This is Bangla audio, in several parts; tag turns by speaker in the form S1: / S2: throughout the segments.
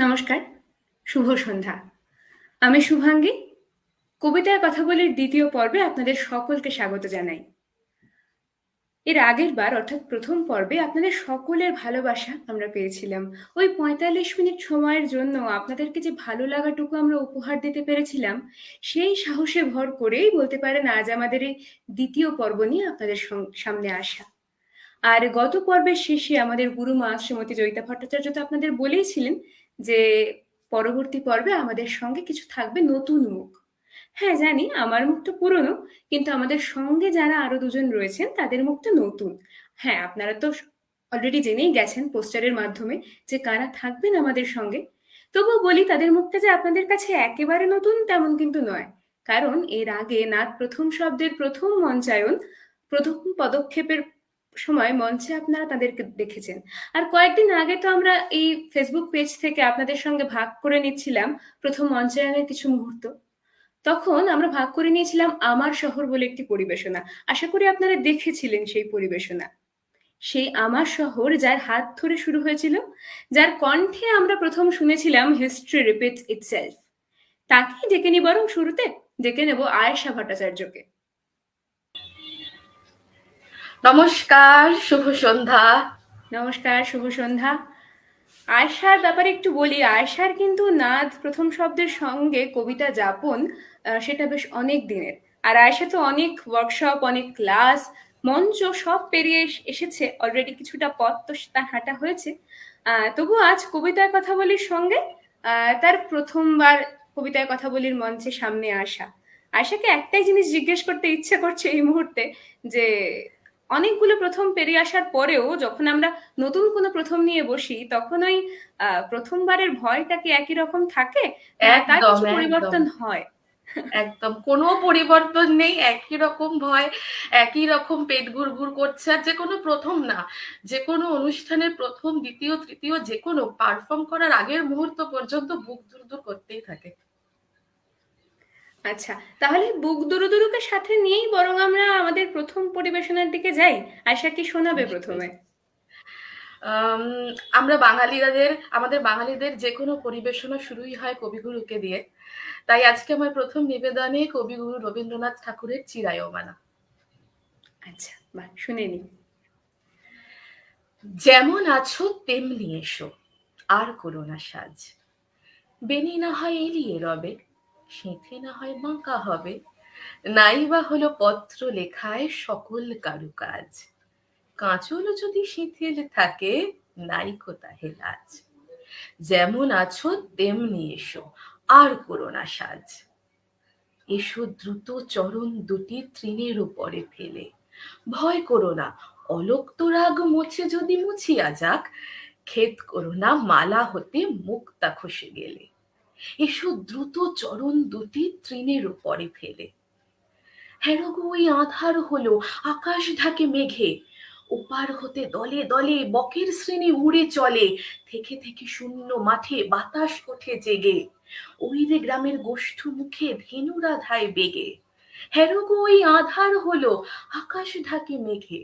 S1: নমস্কার, শুভ সন্ধ্যা। আমি শুভাঙ্গী। কবিতায় কথা বলির দ্বিতীয় পর্বে আপনাদের সকলকে স্বাগত জানাই। এর আগের বার অর্থাৎ প্রথম পর্বে আপনাদের সকলের ভালোবাসা আমরা পেয়েছিলাম। ওই ৪৫ মিনিট সময়ের জন্য আপনাদেরকে যে ভালো লাগাটুকু আমরা উপহার দিতে পেরেছিলাম, সেই সাহসে ভর করেই বলতে পারেন আজ আমাদের এই দ্বিতীয় পর্ব নিয়ে আপনাদের সামনে আসা। আর গত পর্বের শেষে আমাদের গুরুমা শ্রীমতী জয়িতা ভট্টাচার্য তো আপনাদের বলেইছিলেন যে পরবর্তী পর্বে আমাদের সঙ্গে কিছু থাকবে নতুন মুখ। হ্যাঁ জানি আমার মুখটা পুরনো, কিন্তু আমাদের সঙ্গে যারা আরো দুজন রয়েছেন তাদের মুখটা নতুন। হ্যাঁ, আপনারা তো অলরেডি জেনেই গেছেন পোস্টারের মাধ্যমে যে কারা থাকবেন আমাদের সঙ্গে। তবুও বলি তাদের মুখটা যে আপনাদের কাছে একেবারে নতুন তেমন কিন্তু নয়। কারণ এর আগে নাত প্রথম শব্দের প্রথম মঞ্চায়ন, প্রথম পদক্ষেপের সময় মঞ্চে আপনারা তাদেরকে দেখেছেন। আর কয়েকদিন আগে তো আমরা এই ফেসবুক পেজ থেকে আপনাদের সঙ্গে ভাগ করে নিচ্ছিলাম প্রথম মঞ্চায়নের কিছু মুহূর্ত। তখন আমরা ভাগ করে নিয়েছিলাম আমার শহর বলে একটি পরিবেশনা। আশা করি আপনারা দেখেছিলেন সেই পরিবেশনা। সেই আমার শহর যার হাত ধরে শুরু হয়েছিল, যার কণ্ঠে আমরা প্রথম শুনেছিলাম হিস্ট্রি রিপিটস ইটসেলফ, তাকেই ডেকে নি বরং শুরুতে ডেকে নেব আয়েশা ভট্টাচার্যকে।
S2: নমস্কার, শুভ সন্ধ্যা।
S1: নমস্কার, শুভ সন্ধ্যা। আয়শার ব্যাপারে একটু বলি, আয়শার কিন্তু নাদ প্রথম শব্দের সঙ্গে কবিতা যাপন সেটা বেশ অনেক দিনের। আর আয়শা তো অনেক ওয়ার্কশপ, অনেক ক্লাস, মঞ্চ সব পেরিয়ে এসেছে অলরেডি, কিছুটা পথ তো তার হাঁটা হয়েছে। তবু আজ কবিতার কথা বলির সঙ্গে তার প্রথমবার কবিতায় কথা বলির মঞ্চে সামনে আসা। আয়শাকে একটাই জিনিস জিজ্ঞেস করতে ইচ্ছে করছে এই মুহূর্তে, যে অনেকগুলো প্রথম পেরিয়ে আসার পরেও যখন আমরা নতুন কোনো প্রথম নিয়ে বসি তখন ওই প্রথমবারের ভয়টা কি একই রকম থাকে, না তার
S2: একদম
S1: কিছু
S2: একদম
S1: পরিবর্তন হয়?
S2: একদম কোনো পরিবর্তন নেই, একই রকম ভয়, একই রকম পেট গুড়গুড় করছে। আর যে কোনো প্রথম না, যে কোনো অনুষ্ঠানের প্রথম, দ্বিতীয়, তৃতীয়, যে কোনো পারফর্ম করার আগের মুহূর্ত পর্যন্ত বুক দুরদুর করতেই থাকে।
S1: আচ্ছা, তাহলে বুক দুরুদুরুকে সাথে নিয়েই বরং আমরা আমাদের প্রথম পরিবেশনার দিকে যাই। আয়শা কি শোনাবে
S2: নিশ্চয়ই।
S1: প্রথমে?
S2: আম, আমাদের বাঙালিদের যে কোনো পরিবেশনা শুরুই হয় কবিগুরুকে দিয়ে। তাই আজকে আমার প্রথম নিবেদনে কবিগুরু রবীন্দ্রনাথ ঠাকুরের চিরায়মানা।
S1: আচ্ছা, বাহ, শুনে নি।
S2: যেমন আছো তেমনি এসো, আর করো না সাজ। বেনি না হয় এড়িয়ে রবে, সেঁথে না হয় বাঁকা হবে, নাই বা হলো পত্র লেখায় সকল কারুকাজ। কাঁচল যদি শিথিল থাকে, নাইকো তাহে লাজ। যেমন আছো তেমনি এসো, আর করো না সাজ। এসো দ্রুত চরণ দুটি তৃণের উপরে ফেলে, ভয় করো না, অলোক রাগ মুছে যদি মুছিয়া যাক, খেদ করো না মালা হতে মুক্তা খসে গেলে। এসো দ্রুত চরণ দুটি তৃণের উপরে ফেলে। হ্যারোগো ওই আধার হলো, আকাশ ঢাকে মেঘে, ওপার হতে দলে দলে বকের শ্রেণী উড়ে চলে, থেকে থেকে শূন্য মাঠে বাতাস ওঠে জেগে, ওই রে গ্রামের গোষ্ঠ মুখে ধেনুরা ধায় বেগে। হ্যারোগো ওই আধার হলো, আকাশ ঢাকে মেঘে,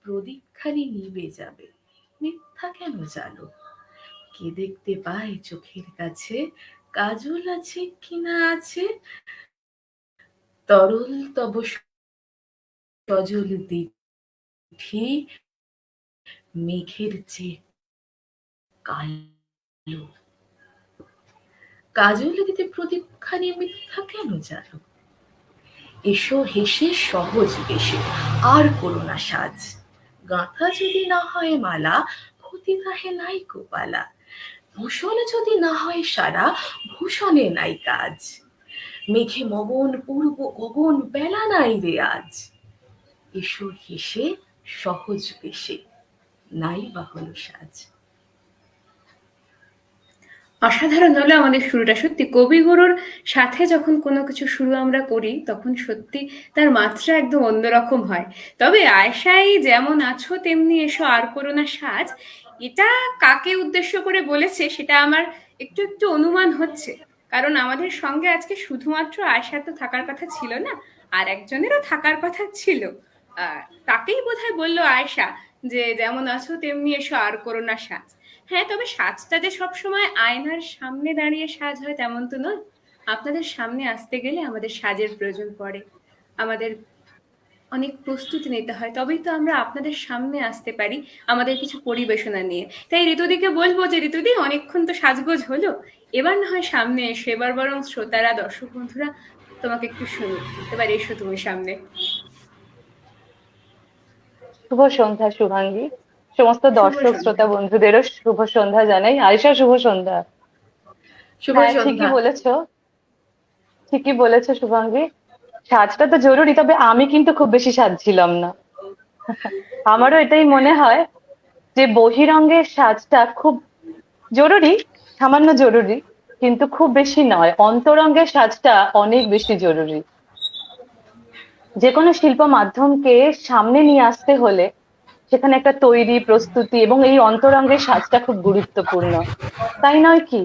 S2: প্রদীপখানি নিবে যাবে, মিথ্যা কেন জানো? কে দেখতে পায় চোখের কাছে, কাজল আছে কিনা আছে, তরল তব সজল দিঠি, মেঘের চেয়ে কালো। কাজল দিতে প্রদীপখানি মিথ্যা কেন জানো? এসো হেসে সহজ বেশে, আর করো না সাজ। গাঁথা যদি না হয় মালা, ক্ষতি তাহে নাই কোপালা। ভূষণ যদি না হয় সারা, ভূষণে নাই কাজ। মেঘে মগন পূর্ব গগন, বেলা নাই রে আজ। এসো হেসে সহজ বেশে, নাই বা হলো সাজ।
S1: অসাধারণ হলো আমাদের শুরুটা। সত্যি কবিগুরুর সাথে যখন কোনো কিছু শুরু আমরা করি তখন সত্যি তার মাত্রা একদম অন্যরকম হয়। তবে আয়শাই যেমন আছো তেমনি এসো, আর করো না সাজ, এটা কাকে উদ্দেশ্য করে বলেছে সেটা আমার একটু একটু অনুমান হচ্ছে। কারণ আমাদের সঙ্গে আজকে শুধুমাত্র আয়শা তো থাকার কথা ছিল না, আর একজনেরও থাকার কথা ছিল। তাকেই বোধহয় বললো আয়শা যে যেমন আছো তেমনি এসো, আর করো না সাজ। হ্যাঁ, তবে সাজটা যে সবসময় আয়নার সামনে দাঁড়িয়ে সাজ হয় তেমন তো নয়। আপনাদের সামনে আসতে গেলে আমাদের সাজের প্রয়োজন পড়ে। আমাদের অনেক প্রস্তুতি নিতে হয়, তবেই তো আমরা আপনাদের সামনে আসতে পারি আমাদের কিছু পরিবেশনা নিয়ে। তাই ঋতুদিকে বলবো যে ঋতুদি, অনেকক্ষণ তো সাজগোজ হলো, এবার না হয় সামনে এসো, এবার বরং শ্রোতারা, দর্শক বন্ধুরা তোমাকে একটু শুনুক। এবার এসো তুমি সামনে।
S3: শুভ সন্ধ্যা শুভাঙ্গী। সমস্ত
S1: শুভ
S3: দর্শক
S1: সন্ধ্যা।
S3: শ্রোতা বন্ধুদেরও শুভ সন্ধ্যা জানাই। আয়শা, শুভ সন্ধ্যা।
S2: শুভ
S3: হ্যাঁ,
S2: সন্ধ্যা।
S3: ঠিকই বলেছো শুভাঙ্গী। সাজটা তো জরুরি, তবে আমি কিন্তু খুব বেশি সাজছিলাম না। আমারও এটাই মনে হয় যে বহিরঙ্গের সাজটা খুব জরুরি, সামান্য জরুরি, কিন্তু খুব বেশি নয়। অন্তরঙ্গের সাজটা অনেক বেশি জরুরি। যে কোনো শিল্প মাধ্যমকে সামনে নিয়ে আসতে হলে সেখানে একটা তৈরি, প্রস্তুতি এবং এই অন্তরঙ্গের সাজটা খুব গুরুত্বপূর্ণ, তাই নয় কি?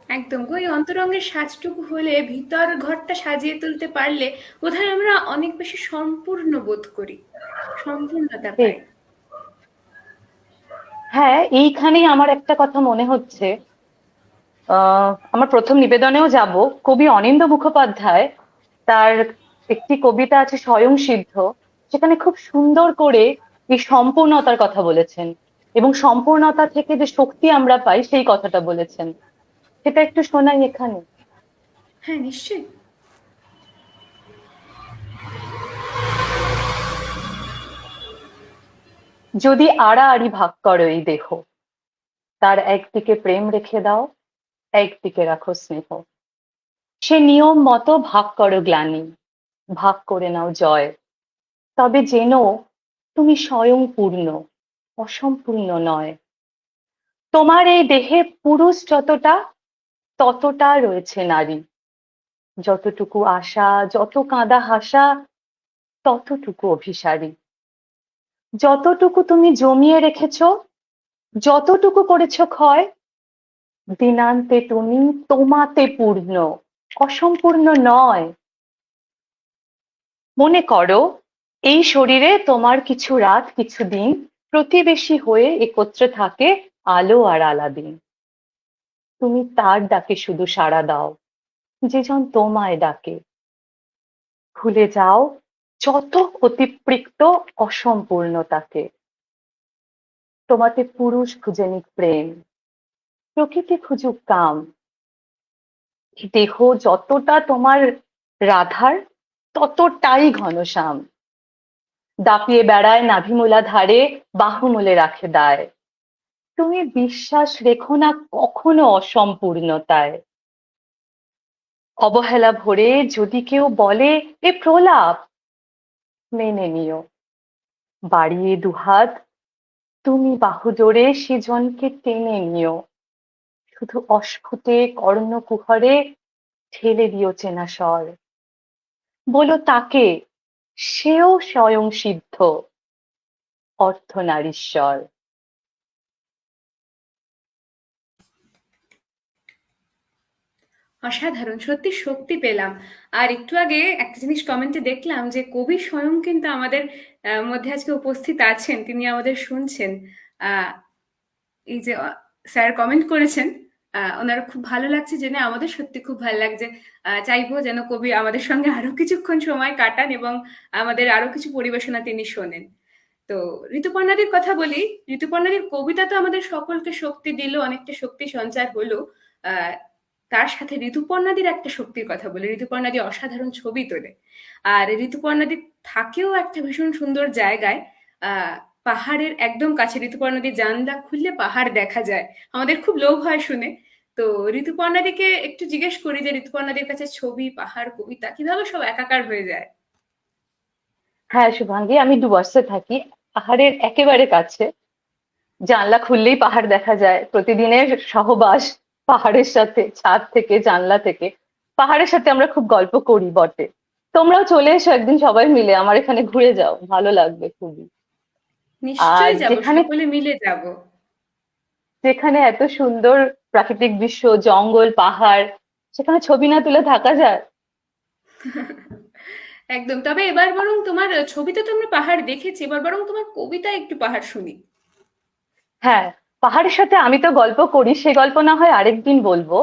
S1: একদম, ওই অন্তরঙ্গের সাজটুকু হলে, ভিতর ঘরটা সাজিয়ে তুলতে পারলে বোধহয় আমরা অনেক বেশি সম্পূর্ণ বোধ করি, সম্পূর্ণতা
S3: ঠিক।
S1: পাই।
S3: হ্যাঁ, এইখানেই আমার একটা কথা মনে হচ্ছে। আমার প্রথম নিবেদনেও যাব। কবি অনিন্দ্য মুখোপাধ্যায়, তার একটি কবিতা আছে স্বয়ং সিদ্ধ, সেখানে খুব সুন্দর করে এই সম্পূর্ণতার কথা বলেছেন এবং সম্পূর্ণতা থেকে যে শক্তি আমরা পাই সেই কথাটা বলেছেন। সেটা একটু শোনাই এখানে।
S1: হ্যাঁ, নিশ্চয়ই।
S3: যদি আড়াআড়ি ভাগ করো এই দেহ, তার একদিকে প্রেম রেখে দাও, একদিকে রাখো স্নেহ। সে নিয়ম মতো ভাগ করো গ্লানি, ভাগ করে নাও জয়। তবে জেনো তুমি স্বয়ং পূর্ণ, অসম্পূর্ণ নয়। তোমার এই দেহে পুরুষ যতটা, ততটা রয়েছে নারী। যতটুকু আশা, যত কাঁদা হাসা, ততটুকু অভিসারী। যতটুকু তুমি জমিয়ে রেখেছো, যতটুকু করেছো ক্ষয়, দিনান্তে তুমি তোমাতে পূর্ণ, অসম্পূর্ণ নয়। মনে করো এই শরীরে তোমার কিছু রাত, কিছু দিন প্রতিবেশী হয়ে একত্রে থাকে আলো আর আলাদিন। তুমি তার ডাকে শুধু সাড়া দাও, যে জন তোমায় ডাকে। ভুলে যাও যত অতিপৃক্ত অসম্পূর্ণতাকে। তোমাতে পুরুষ খুঁজে নিক প্রেম, প্রকৃতি খুঁজুক কাম। দেহ যতটা তোমার রাধার, ততটাই ঘনশ্যাম। দাপিয়ে বেড়ায় নাভিমূলা ধারে, বাহুমূলে রাখে দায়। তুমি বিশ্বাস রেখো না কখনো অসম্পূর্ণতায়। অবহেলা ভরে যদি কেউ বলে এ প্রলাপ, মেনে নিও। বাড়িয়ে দুহাত তুমি বাহু জোড়ে সেজনকে টেনে নিও। শুধু অস্ফুটে কর্ণকুহরে ঠেলে দিও চেনা স্বর। বলো তাকে, সেও স্বয়ং সিদ্ধ, অর্ধনারীশ্বর।
S1: অসাধারণ, সত্যি শক্তি পেলাম। আর একটু আগে একটা জিনিস কমেন্টে দেখলাম যে কবি স্বয়ং কিন্তু আমাদের মধ্যে আজকে উপস্থিত আছেন, তিনি আমাদের শুনছেন। আহ এই যে স্যার কমেন্ট করেছেন, ওনার খুব ভালো লাগছে জেনে, আমাদের সত্যি খুব ভালো লাগছে। চাইবো যেন কবি আমাদের সঙ্গে আরো কিছুক্ষণ সময় কাটান এবং আমাদের আরো কিছু পরিবেশনা তিনি শোনেন। তো ঋতুপর্ণাদির কথা বলি। ঋতুপর্ণাদির কবিতা তো আমাদের সকলকে শক্তি দিল, অনেকটা শক্তি সঞ্চার হলো। আহ তার সাথে ঋতুপর্ণাদির একটা শক্তির কথা বলি। ঋতুপর্ণাদি অসাধারণ ছবি তোলে। আর ঋতুপর্ণাদি থাকেও একটা ভীষণ সুন্দর জায়গায়, আহ পাহাড়ের একদম কাছে। ঋতুপর্ণাদির জানলা খুললে পাহাড় দেখা যায়, আমাদের খুব লোভ হয় শুনে। তো ঋতুপর্ণাদিকে একটু জিজ্ঞেস করি যে ঋতুপর্ণাদির কাছে ছবি, পাহাড়, কবিতা কিভাবে সব একাকার হয়ে যায়।
S3: হ্যাঁ শুভাঙ্গী, আমি ডুয়ার্সে থাকি, পাহাড়ের একেবারে কাছে। জানলা খুললেই পাহাড় দেখা যায়। প্রতিদিনের সহবাস পাহাড়ের সাথে, ছাদ থেকে, জানলা থেকে। পাহাড়ের সাথে আমরা খুব গল্প করি বটে। তোমরাও চলে এসো একদিন সবাই মিলে আমার এখানে ঘুরে যাও, ভালো লাগবে খুবই। আর
S1: নিশ্চয়ই যাব,
S3: যেখানে
S1: সকলে মিলে যাব।
S3: যেখানে এত সুন্দর প্রাকৃতিক দৃশ্য, জঙ্গল, পাহাড়, সেখানে ছবি না তুলে থাকা যায়?
S1: একদম। তবে এবার বরং তোমার ছবিতে তো আমরা পাহাড় দেখেছি, এবার বরং তোমার কবিতায় একটু পাহাড় শুনি।
S3: হ্যাঁ, পাহাড়ের সাথে আমি তো গল্প করি, সে গল্প না হয় আরেকদিন বলবো।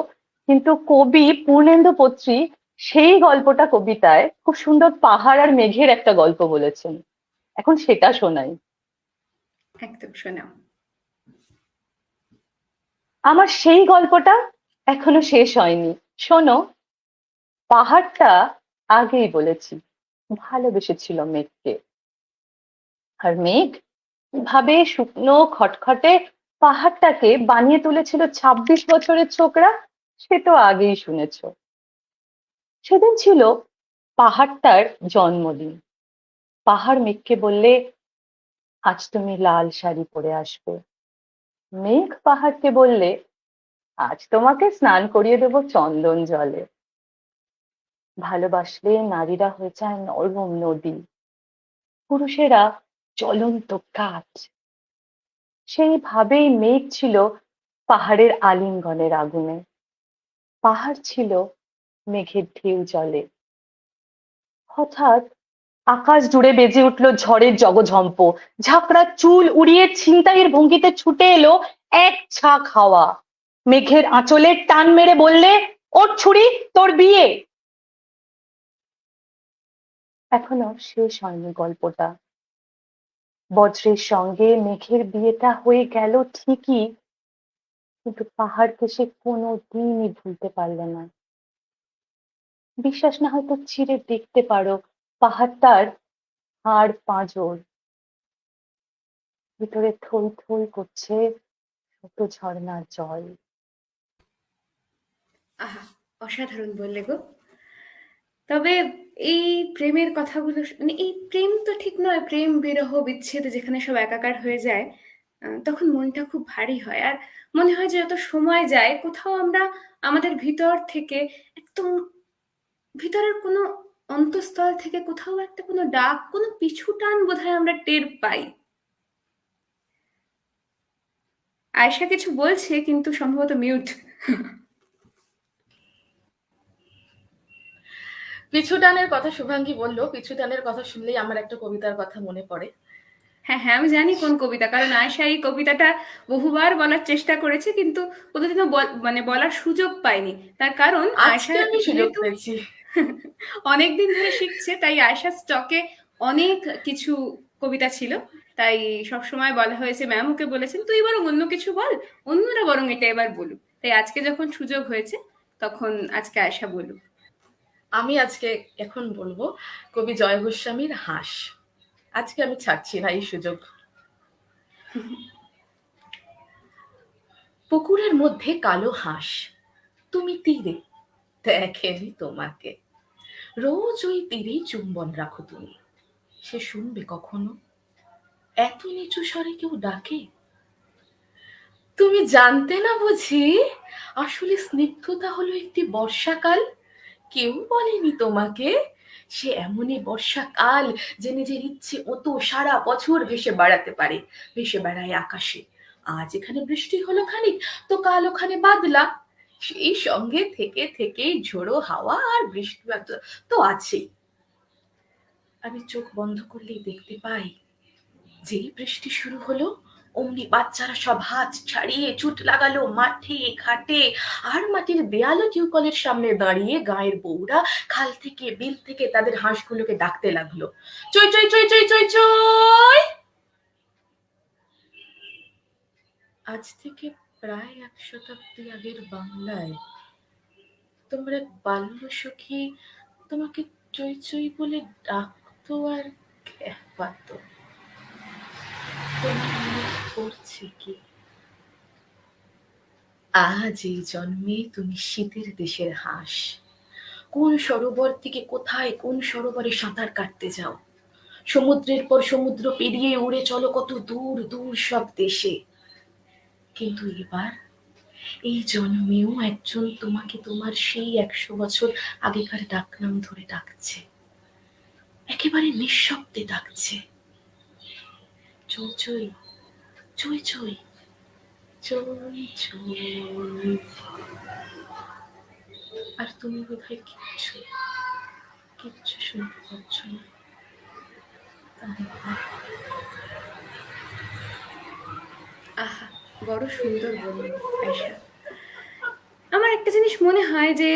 S3: কিন্তু কবি পূর্ণেন্দু পত্রী সেই গল্পটা কবিতায় খুব সুন্দর পাহাড় আর মেঘের একটা গল্প বলেছেন। এখন সেটা শোনাই।
S1: একদম শোনাও।
S3: আমার সেই গল্পটা এখনো শেষ হয়নি। শোনো। পাহাড়টা, আগেই বলেছি, ভালোবেসেছিল মেঘকে। আর মেঘ ভাবে শুকনো খটখটে পাহাড়টাকে বানিয়ে তুলেছিল 26 বছরের ছোকরা। সে তো আগেই শুনেছো। সেদিন ছিল পাহাড়টার জন্মদিন। পাহাড় মেঘকে বললে, আজ তুমি লাল শাড়ি পরে আসবে। মেঘ পাহাড়কে বললে, আজ তোমাকে স্নান করিয়ে দেবো চন্দন জলে। ভালোবাসলে নারীরা হয়ে যায় নরম নদী, পুরুষেরা জ্বলন্ত কাঠ। সেইভাবেই মেঘ ছিল পাহাড়ের আলিঙ্গনের আগুনে, পাহাড় ছিল মেঘের ঢেউ জলে। হঠাৎ আকাশ জুড়ে বেজে উঠলো ঝড়ের জগঝম্প। ঝাঁকড়া চুল উড়িয়ে ছিনতাইয়ের ভঙ্গিতে ছুটে এলো এক ঝাঁক হাওয়া। মেঘের আঁচলে টান মেরে বললে, ওর ছুরি, তোর বিয়ে। এখনো শেষ হয়নি গল্পটা। বজ্রের সঙ্গে মেঘের বিয়েটা হয়ে গেল ঠিকই, কিন্তু পাহাড়কে সে কোনোদিনই ভুলতে পারলে না। বিশ্বাস না হয়তো চিরে দেখতে পারো পাহাড়টার হাড় পাঁজর, ভিতরে থই থই করছে ছোট ঝর্ণার জল।
S1: আহা, অসাধারণ বললে গো। তবে এই প্রেমের কথাগুলো মানে এই প্রেম তো ঠিক নয়, প্রেম বিরহ বিচ্ছেদ যেখানে সব একাকার হয়ে যায়, তখন মনটা খুব ভারী হয়। আর মনে হয় যে যত সময় যায় কোথাও আমরা আমাদের ভিতর থেকে একদম ভিতরের কোনো অন্তঃস্থল থেকে কোথাও একটা কোনো ডাক, কোনো পিছু টান বোধহয় আমরা টের পাই। আয়েশা কিছু বলছে কিন্তু সম্ভবত মিউট।
S2: পিছুটানের কথা শুভাঙ্গী বললো, পিছুটানের কথা শুনলেই আমার একটা কবিতার কথা মনে পড়ে।
S1: হ্যাঁ হ্যাঁ, আমি জানি কোন কবিতা, কারণ আয়েশা এই কবিতাটা বহুবার বলার চেষ্টা করেছে কিন্তু কোনোদিনও মানে বলার সুযোগ পায়নি। তার কারণ আয়েশা
S2: আজকে আমি সুযোগ
S1: যেহেতু
S2: পেয়েছি।
S1: অনেকদিন ধরে শিখছে, তাই আয়েশার স্টকে অনেক কিছু কবিতা ছিল। তাই সবসময় বলা হয়েছে, ম্যাম ওকে বলেছেন তুই বরং অন্য কিছু বল, অন্যরা বরং এটা এবার বলুক। তাই আজকে যখন সুযোগ হয়েছে তখন আজকে আয়েশা বলুক।
S2: আমি আজকে এখন বলবো কবি জয় গোস্বামীর হাঁস। আজকে আমি ছাড়ছি না এই সুযোগ। পুকুরের মধ্যে কালো হাঁস, তুমি তীরে, দেখেনি তোমাকে। রোজ ওই তীরেই চুম্বন রাখো তুমি। সে শুনবে কখনো এত নিচু স্বরে কেউ ডাকে? তুমি জানতে না বুঝি আসলে স্নিগ্ধতা হলো একটি বর্ষাকাল। কেউ বলেনি তোমাকে সে এমনই বর্ষাকাল যে নিজের ইচ্ছে মতো সারা বছর ভেসে বেড়াতে পারে, ভেসে বেড়ায় আকাশে। আজ এখানে বৃষ্টি হলো খানিক, তো কাল ওখানে বাদলা, সেই সঙ্গে থেকে থেকেই ঝোড়ো হাওয়া আর বৃষ্টি তো আছেই। আমি চোখ বন্ধ করলেই দেখতে পাই, যেই বৃষ্টি শুরু হলো অমনি বাচ্চারা সব হাত ছাড়িয়ে ছুট লাগালো মাঠে ঘাটে। আর মাটির দেয়ালো টিউবকলের সামনে দাঁড়িয়ে গায়ের বউরা খাল থেকে বিল থেকে তাদের হাঁসগুলোকে ডাকতে লাগলো, চই চই চই চই চই চই। আজ থেকে প্রায় 1 শতাব্দী আগের বাংলায় তোমার এক বাল্য সখী তোমাকে চই চই বলে ডাকতো আর খেপাতো। তোমার মনে পড়ছে কি আজ এই জন্মে তুমি শীতের দেশের হাঁস? কোন সরোবর থেকে কোথায় কোন সরোবরে সাঁতার কাটতে যাও, সমুদ্রের পর সমুদ্র পেরিয়ে উড়ে চলো কত দূর দূর সব দেশে। কিন্তু এবার এই জন্মেও একজন তোমাকে তোমার সেই 100 বছর আগেকার ডাকনাম ধরে ডাকছে, একেবারে নিঃশব্দে ডাকছে, চই চই চই চই চই চই। আর তুমি বোধহয় কিচ্ছু কিচ্ছু শুনতে পাচ্ছ না, তাই না?
S1: আহা, বড় সুন্দর বললেন আয়শা। আমার একটা জিনিস মনে হয় যে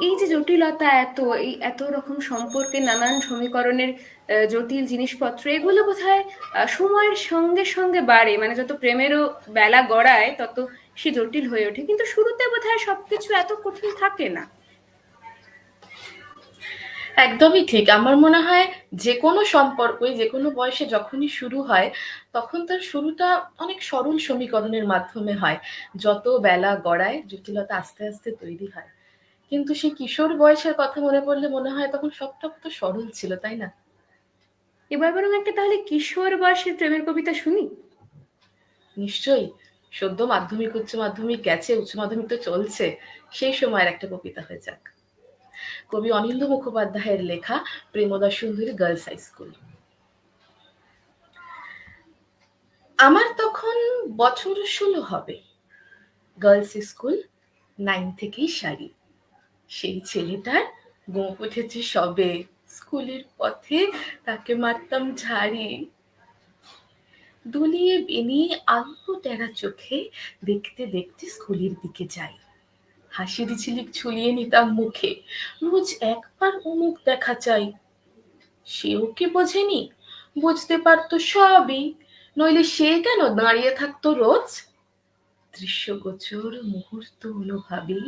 S1: এই যে জটিলতা এত, এই এত রকম সম্পর্কে নানান সমীকরণের জটিল জিনিসপত্র, এগুলো বোধহয় সময়ের সঙ্গে সঙ্গে বাড়ে, মানে যত প্রেমেরও বেলা গড়ায় তত সে জটিল হয়ে ওঠে, কিন্তু শুরুতে বোধহয় সবকিছু এত কঠিন থাকে না।
S2: একদমই ঠিক। আমার মনে হয় যে কোনো সম্পর্কই যে কোনো বয়সে যখনই শুরু হয়, তখন তার শুরুটা অনেক সরল সমীকরণের মাধ্যমে হয়। যত বেলা গড়ায় জটিলতা আস্তে আস্তে তৈরি হয়। কিন্তু সেই কিশোর বয়সের কথা মনে পড়লে মনে হয় তখন সবটা কত সরল ছিল, তাই না?
S1: এবার বরং একটা তাহলে কিশোর বয়সের প্রেমের কবিতা শুনি।
S2: নিশ্চয়ই। সদ্য মাধ্যমিক উচ্চ মাধ্যমিক গেছে, উচ্চ মাধ্যমিক তো চলছে, সেই সময়ের একটা কবিতা হয়ে যাক। কবি অনিন্দ্য মুখোপাধ্যায়ের লেখা প্রেমদা সুন্দরী গার্লস হাই স্কুল। আমার তখন বছর 16 হবে। গার্লস স্কুল, 9 থেকেই সারি। সেই ছেলেটার গোঁফ উঠেছে সবে, স্কুলের পথে তাকে মারতাম ঝাড়ি। দুলিয়ে বেনিয়ে আলতো টেরা চোখে দেখতে দেখতে স্কুলের দিকে যাই। হাসির ঝিলিক ঝুলিয়ে নিতাম মুখে, রোজ একবার মুখ দেখা চাই। সেও কি বোঝেনি? বুঝতে পারতো সবই, নইলে সে কেন দাঁড়িয়ে থাকতো রোজ? দৃশ্যগোচর মুহূর্ত হলো ভাবি,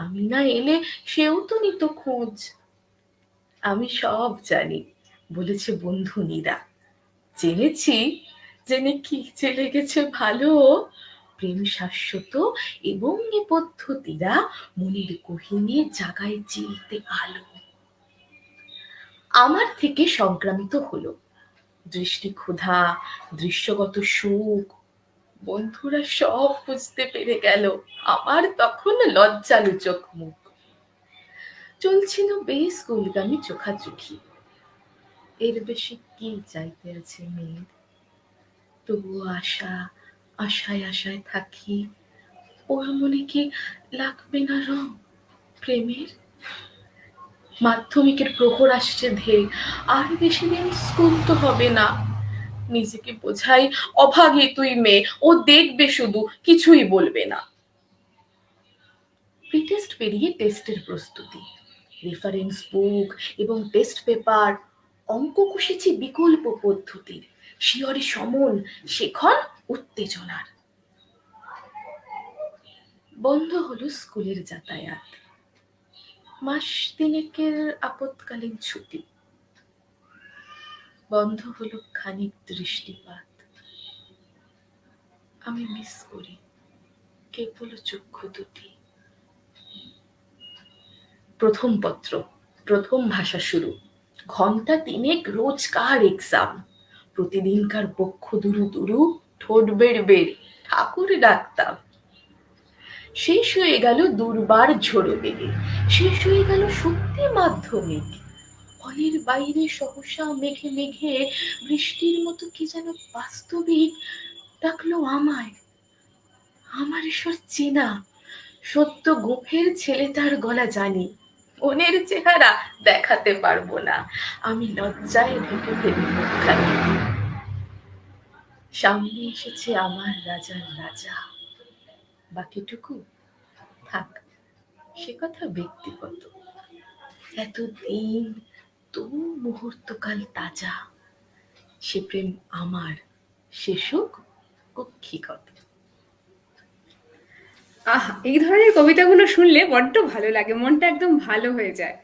S2: আমি না এলে সেও তো নিত খোঁজ। আমি সব জানি, বলেছে বন্ধু নীরা। জেনেছি, জেনে কি যে লেগেছে ভালো। প্রেম শাশ্বত এবং এ পদ্ধতিরা মনের গহীনে জাগায় জ্বলতে আলো। আমার থেকে সংক্রামিত হলো দৃষ্টি ক্ষুধা, দৃশ্যগত সুখ। বন্ধুরা সব বুঝতে পেরে গেল, আমার তখন লজ্জালু চোখ মুখ। চলছিল বেশ গোলগামি চোখাচোখি, এর বেশি কি চাইতে আছে মেয়ের? তবুও আশা, আশায় আশায় থাকি, ওর মনে কি লাগবে না রং প্রেমের? মাধ্যমিকের প্রহর আসছে ধেয়ে, আর বেশি দিন স্কুল তো হবে না। নিজেকে বোঝাই, অভাগী তুই মেয়ে, ও দেখবে শুধু, কিছুই বলবে না। প্রিটেস্ট পেরিয়ে টেস্টের প্রস্তুতি, রেফারেন্স বুক এবং টেস্ট পেপার। অঙ্ক কষেছি বিকল্প পদ্ধতির, শিয়রে সমন, শেখন উত্তেজনার। বন্ধ হলো স্কুলের যাতায়াত, মাস তিনেকের আপৎকালীন ছুটি। বন্ধ হলো খানিক দৃষ্টিপাত। আমি মিস করি কেবল চক্ষু দুটি। প্রথম পত্র, প্রথম ভাষা শুরু। ঘন্টা তিনেক রোজকার এক্সাম। প্রতিদিনকার বক্ষ দুরু দুরু, ঠোঁট বেড় বেড়, ঠাকুর ডাকতাম। শেষ হয়ে গেল দুর্বার ঝোড়ো বেগে, শেষ হয়ে গেল সত্যি মাধ্যমিক। হলের বাইরে সহসা মেঘে মেঘে বৃষ্টির মতো কি যেন বাস্তবিক ডাকলো আমায়। আমার ঈশ্বর চেনা, সত্য গোফের ছেলেটার গলা জানি। মনের চেহারা দেখাতে পারবো না, আমি লজ্জায় ঢেকে ফেলি মুখখানি। সামনে এসেছে আমার রাজার রাজা, বাকিটুকু থাক, সে কথা ব্যক্তিগত। এতদিন তবু মুহূর্তকাল তাজা, সে প্রেম আমার, সে সুখ কক্ষিগত।
S1: আহা, এই ধরনের কবিতাগুলো শুনলে বড্ড ভালো লাগে, মনটা একদম ভালো হয়ে যায়।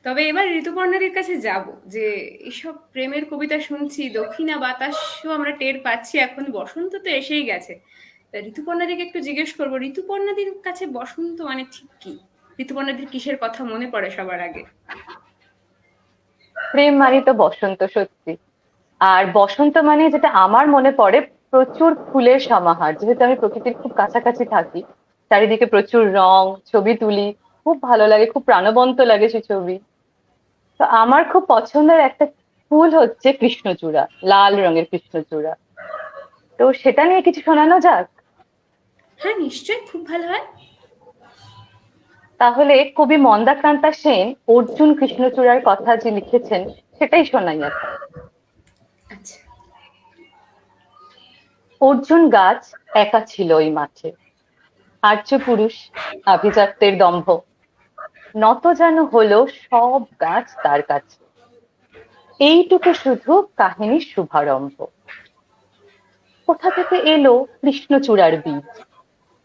S1: তবে এবার ঋতুপর্ণাদির কাছে যাব, যে এইসব প্রেমের কবিতা শুনছি, দক্ষিণা বাতাসও আমরা টের পাচ্ছি, এখন বসন্ত তো এসেই গেছে। তা ঋতুপর্ণাদিকে একটু জিজ্ঞেস করবো, ঋতুপর্ণাদির কাছে বসন্ত মানে ঠিক কি? ঋতুপর্ণাদির কিসের কথা মনে পড়ে সবার আগে?
S3: প্রেম মানে তো বসন্ত, সত্যি। আর বসন্ত মানে যেটা আমার মনে পড়ে, প্রচুর ফুলের সমাহার। যেহেতু আমি প্রকৃতির খুব কাছাকাছি থাকি, চারিদিকে প্রচুর রং, ছবি তুলি, খুব ভালো লাগে, খুব প্রাণবন্ত লাগে সে ছবি। তো আমার খুব পছন্দের একটা ফুল হচ্ছে কৃষ্ণচূড়া, লাল রঙের কৃষ্ণচূড়া। তো সেটা নিয়ে কিছু শোনানো যাক।
S1: হ্যাঁ, নিশ্চয়ই, খুব ভালো হয়।
S3: তাহলে কবি মন্দাক্রান্তা সেন অর্জুন কৃষ্ণচূড়ার কথা যে লিখেছেন, সেটাই শোনাই এখন।
S1: আচ্ছা।
S3: অর্জুন গাছ একা ছিল ওই মাঠে, আর্য পুরুষ আভিজাত্যের দম্ভ, নত যেন হলো সব গাছ তার কাছে। এইটুকু শুধু কাহিনীর শুভারম্ভ। কোথা থেকে এলো কৃষ্ণচূড়ার বীজ?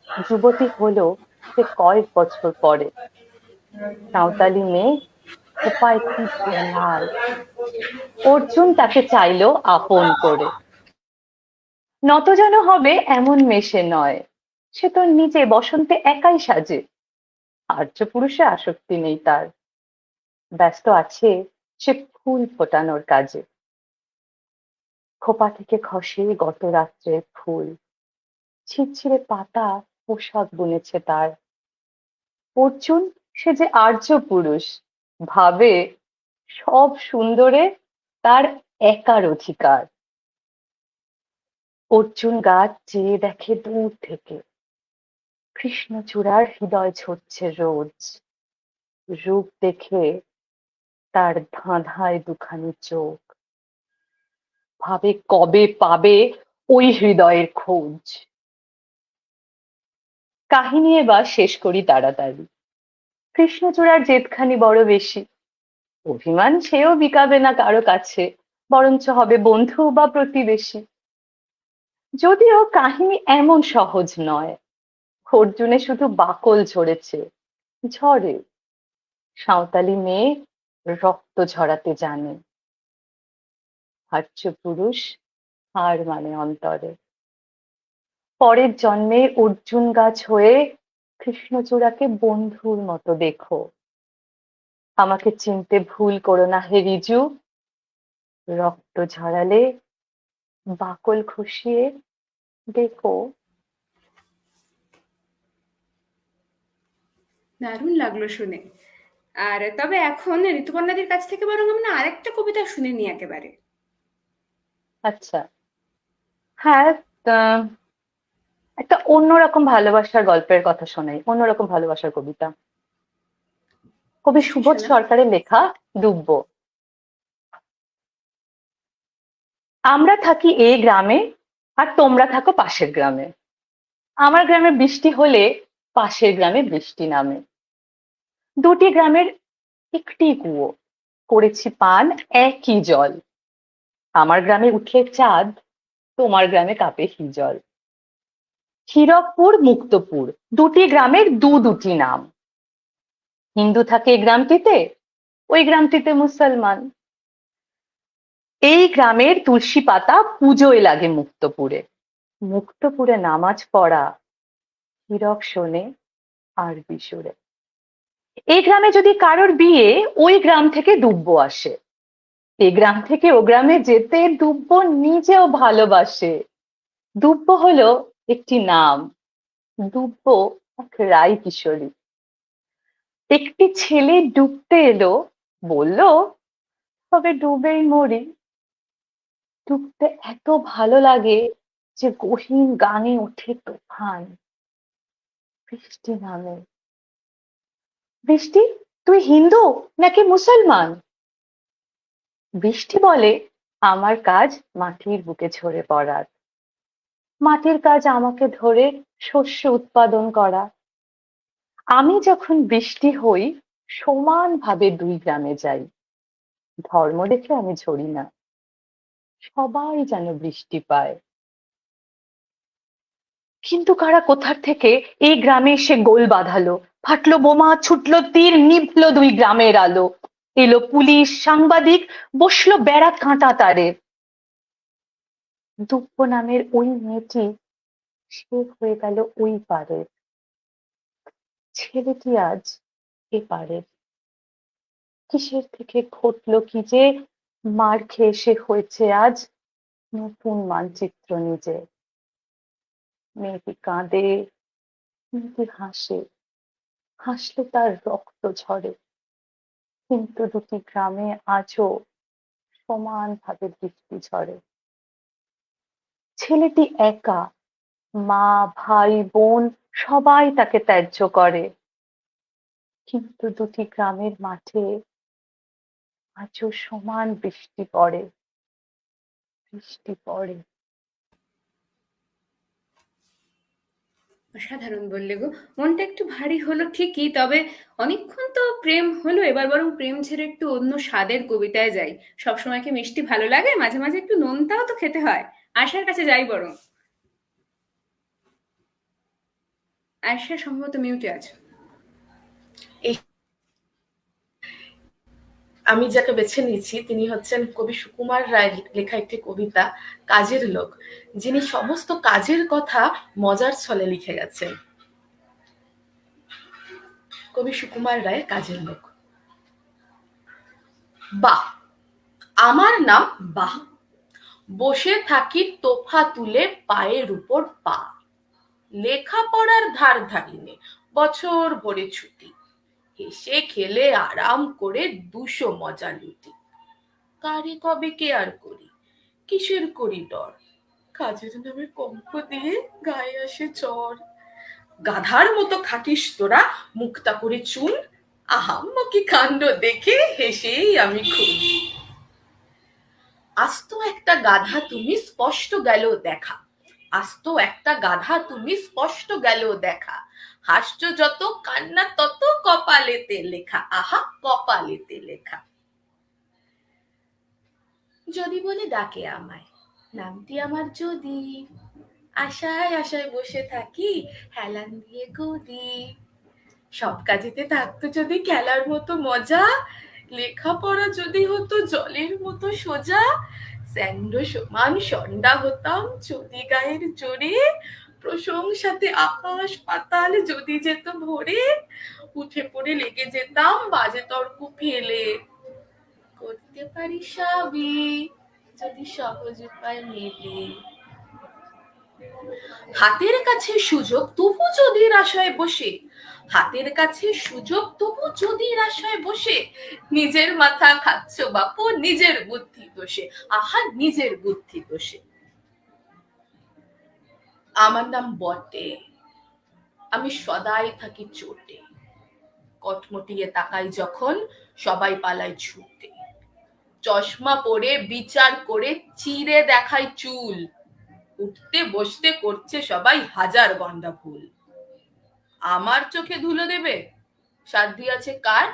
S3: যুবতী হলো সে কয়েক বছর পরে, সাঁওতালি মেয়ে, খোঁপায় তীব্র লাল। অর্জুন তাকে চাইলো আপন করে। নত যেন হবে এমন মেশে নয়, সে তো নিজে বসন্তে একাই সাজে। আর্য পুরুষে আসক্তি নেই তার, ব্যস্ত আছে সে ফুল ফোটানোর কাজে। খোপা থেকে খসে গত রাত্রের ফুল, ছিঁড়ছিঁড়ে পাতা পোশাক বুনেছে তার। অর্জুন সে যে আর্য পুরুষ, ভাবে সব সুন্দরে তার একার অধিকার। অর্জুন গাছ চেয়ে দেখে দূর থেকে, কৃষ্ণচূড়ার হৃদয় ছচ্ছে রোজ। রূপ দেখে তার ধাঁধায় দুখানি চোখ, ভাবে কবে পাবে ওই হৃদয়ের খোঁজ। কাহিনী এবার শেষ করি তাড়াতাড়ি। কৃষ্ণচূড়ার জেদখানি বড় বেশি, অভিমান সেও বিকাবে না কারো কাছে, বরঞ্চ হবে বন্ধু বা প্রতিবেশী। যদিও কাহিনী এমন সহজ নয়, অর্জুনে শুধু বাকল ঝরেছে, ঝরে। সাঁওতালি মেয়ে রক্ত ঝরাতে জানে, আর্য পুরুষ হার মানে অন্তরে। পরের জন্মে অর্জুন গাছ হয়ে কৃষ্ণচূড়াকে বন্ধুর মতো দেখো। আমাকে চিনতে ভুল করো না হে রিজু, রক্ত ঝরালে বাকল খসিয়ে দেখো।
S1: দারুণ লাগলো শুনে। আর তবে এখন ঋতুপর্ণাদির কাছ থেকে বরং আমরা আরেকটা কবিতা শুনে নিই একেবারে।
S3: আচ্ছা, হ্যাঁ, আহ, একটা অন্যরকম ভালোবাসার গল্পের কথা শোনাই, অন্যরকম ভালোবাসার কবিতা। কবি
S1: নিশ্চয়ই
S3: সুবোধ
S1: শোনান।
S3: সরকারের লেখা দুব্ব। আমরা থাকি এই গ্রামে, আর তোমরা থাকো পাশের গ্রামে। আমার গ্রামে বৃষ্টি হলে পাশের গ্রামে বৃষ্টি নামে। দুটি গ্রামের একটি কুয়ো, করেছি পান একই জল। আমার গ্রামে উঠলে চাঁদ, তোমার গ্রামে কাঁপে হিজল। হীরকপুর মুক্তপুর দুটি গ্রামের দুটি নাম। হিন্দু থাকে এই গ্রামটিতে, ওই গ্রামটিতে মুসলমান। এই গ্রামের তুলসী পাতা পুজোয় লাগে মুক্তপুরে। মুক্তপুরে নামাজ পড়া হীরক শোনে আরবি সুরে। এই গ্রামে যদি কারোর বিয়ে, ওই গ্রাম থেকে দুব্ব আসে। এই গ্রাম থেকে ও গ্রামে যেতে দুব্ব নিজেও ভালোবাসে। দুব্ব হলো একটি নাম, দুব্ব এক রায় কিশোরী। একটি ছেলে ডুবতে এলো, বলল তবে ডুবেই মরি। ডুবতে এত ভালো লাগে যে গহীন গানে ওঠে তুফান। বৃষ্টি নামে। বৃষ্টি, তুই হিন্দু নাকি মুসলমান? বৃষ্টি বলে, আমার কাজ মাটির বুকে ঝরে পড়ার। মাটির কাজ আমাকে ধরে শস্য উৎপাদন করা। আমি যখন বৃষ্টি হই, সমানভাবে দুই গ্রামে যাই। ধর্ম দেখে আমি ঝরি না, সবাই যেন বৃষ্টি পায়। কিন্তু কারা কোথার থেকে এই গ্রামে এসে গোল বাঁধালো, ফাটলো বোমা, ছুটলো তীর, নিভলো দুই গ্রামের আলো। এলো পুলিশ, সাংবাদিক, বসলো বেড়া কাঁটা তারে। দুব্ব নামের ওই মেয়েটি সে হয়ে গেল ওই পারের। ছেলেটি আজ এপারের। কিসের থেকে ঘটলো কি যে, মার খেয়ে সে হয়েছে আজ নতুন মানচিত্র নিজে। মেয়েটি কাঁদে, মেয়েটি হাসে, হাসলে তার রক্ত ঝরে। কিন্তু দুটি গ্রামে আজও সমানভাবে বৃষ্টি ঝরে। ছেলেটি একা, মা, ভাই, বোন সবাই তাকে ত্যায্য করে। কিন্তু দুটি গ্রামের মাঠে আজও সমান বৃষ্টি পড়ে, বৃষ্টি পড়ে।
S1: অসাধারণ বললে গো। মনটা একটু ভারী হলো ঠিকই, তবে অনেকক্ষণ তো প্রেম হলো, এবার বরং প্রেম ছেড়ে একটু অন্য স্বাদের কবিতায় যাই। সবসময় কি মিষ্টি ভালো লাগে? মাঝে মাঝে একটু নোনতাও তো খেতে হয়। আশার কাছে যাই বরং। আশা সম্ভবত মিউটে আছে।
S2: এই আমি যাকে বেছে নিয়েছি তিনি হচ্ছেন কবি সুকুমার রায় লেখা একটি কবিতা কাজের লোক, যিনি সমস্ত কাজের কথা মজার ছলে লিখে গেছেন। কবি সুকুমার রায় কাজের লোক। বাহ, আমার নাম বাহ, বসে থাকি তোফা তুলে পায়ের উপর পা, লেখাপড়ার ধার ধারিনে বছর ভরে ছুটি, হেসে খেলে আরাম করে 200 মজা লুটি। কারে কবে কেয়ার করি, কিসের করি ডর, কাজের নামে কম্প দিয়ে গায়ে আসে জ্বর। গাধার মতো খাটিস তোরা মুক্তা করে চুন, আহাম্মকি কাণ্ড দেখে হেসেই আমি খুন। আস্ত একটা গাধা তুমি স্পষ্ট গেল দেখা, আস্ত একটা গাধা তুমি স্পষ্ট গেল দেখা, হাস্য যত কান্না তত কপালেতে লেখা, আহা কপালেতে লেখা। যদি বলে ডাকে আমায়, নামটি আমার যদি, আশায় আশায় বসে থাকি হেলান দিয়ে গদি। সব কাজেতে থাকতো যদি খেলার মতো মজা, লেখাপড়া যদি হতো জলের মতো সোজা, স্যান্ডো সমান সন্ডা হতাম যদি গায়ের জোরে, প্রশংসাতে আকাশ পাতাল যদি যেত ভরে, উঠে পড়ে লেগে যেতাম বাজে তর্ক ফেলে। করতে পারি সবই যদি সহজ উপায় মেলে, হাতের কাছে সুযোগ তবু যদি আশায় বসে, হাতের কাছে সুযোগ তবু যদি আশায় বসে, নিজের মাথা খাচ্ছ বাপু নিজের বুদ্ধি দোষে, আহা নিজের বুদ্ধি দোষে। আমার নাম বটে, আমি সদাই থাকি চোটে, কটমটিয়ে তাকাই যখন সবাই পালায় ছুটে, চশমা পরে বিচার করে চিরে দেখাই চুল, উঠতে বসতে করছে সবাই হাজার গন্ডা ভুল। আমার চোখে ধুলো দেবে সাধ্য আছে কার,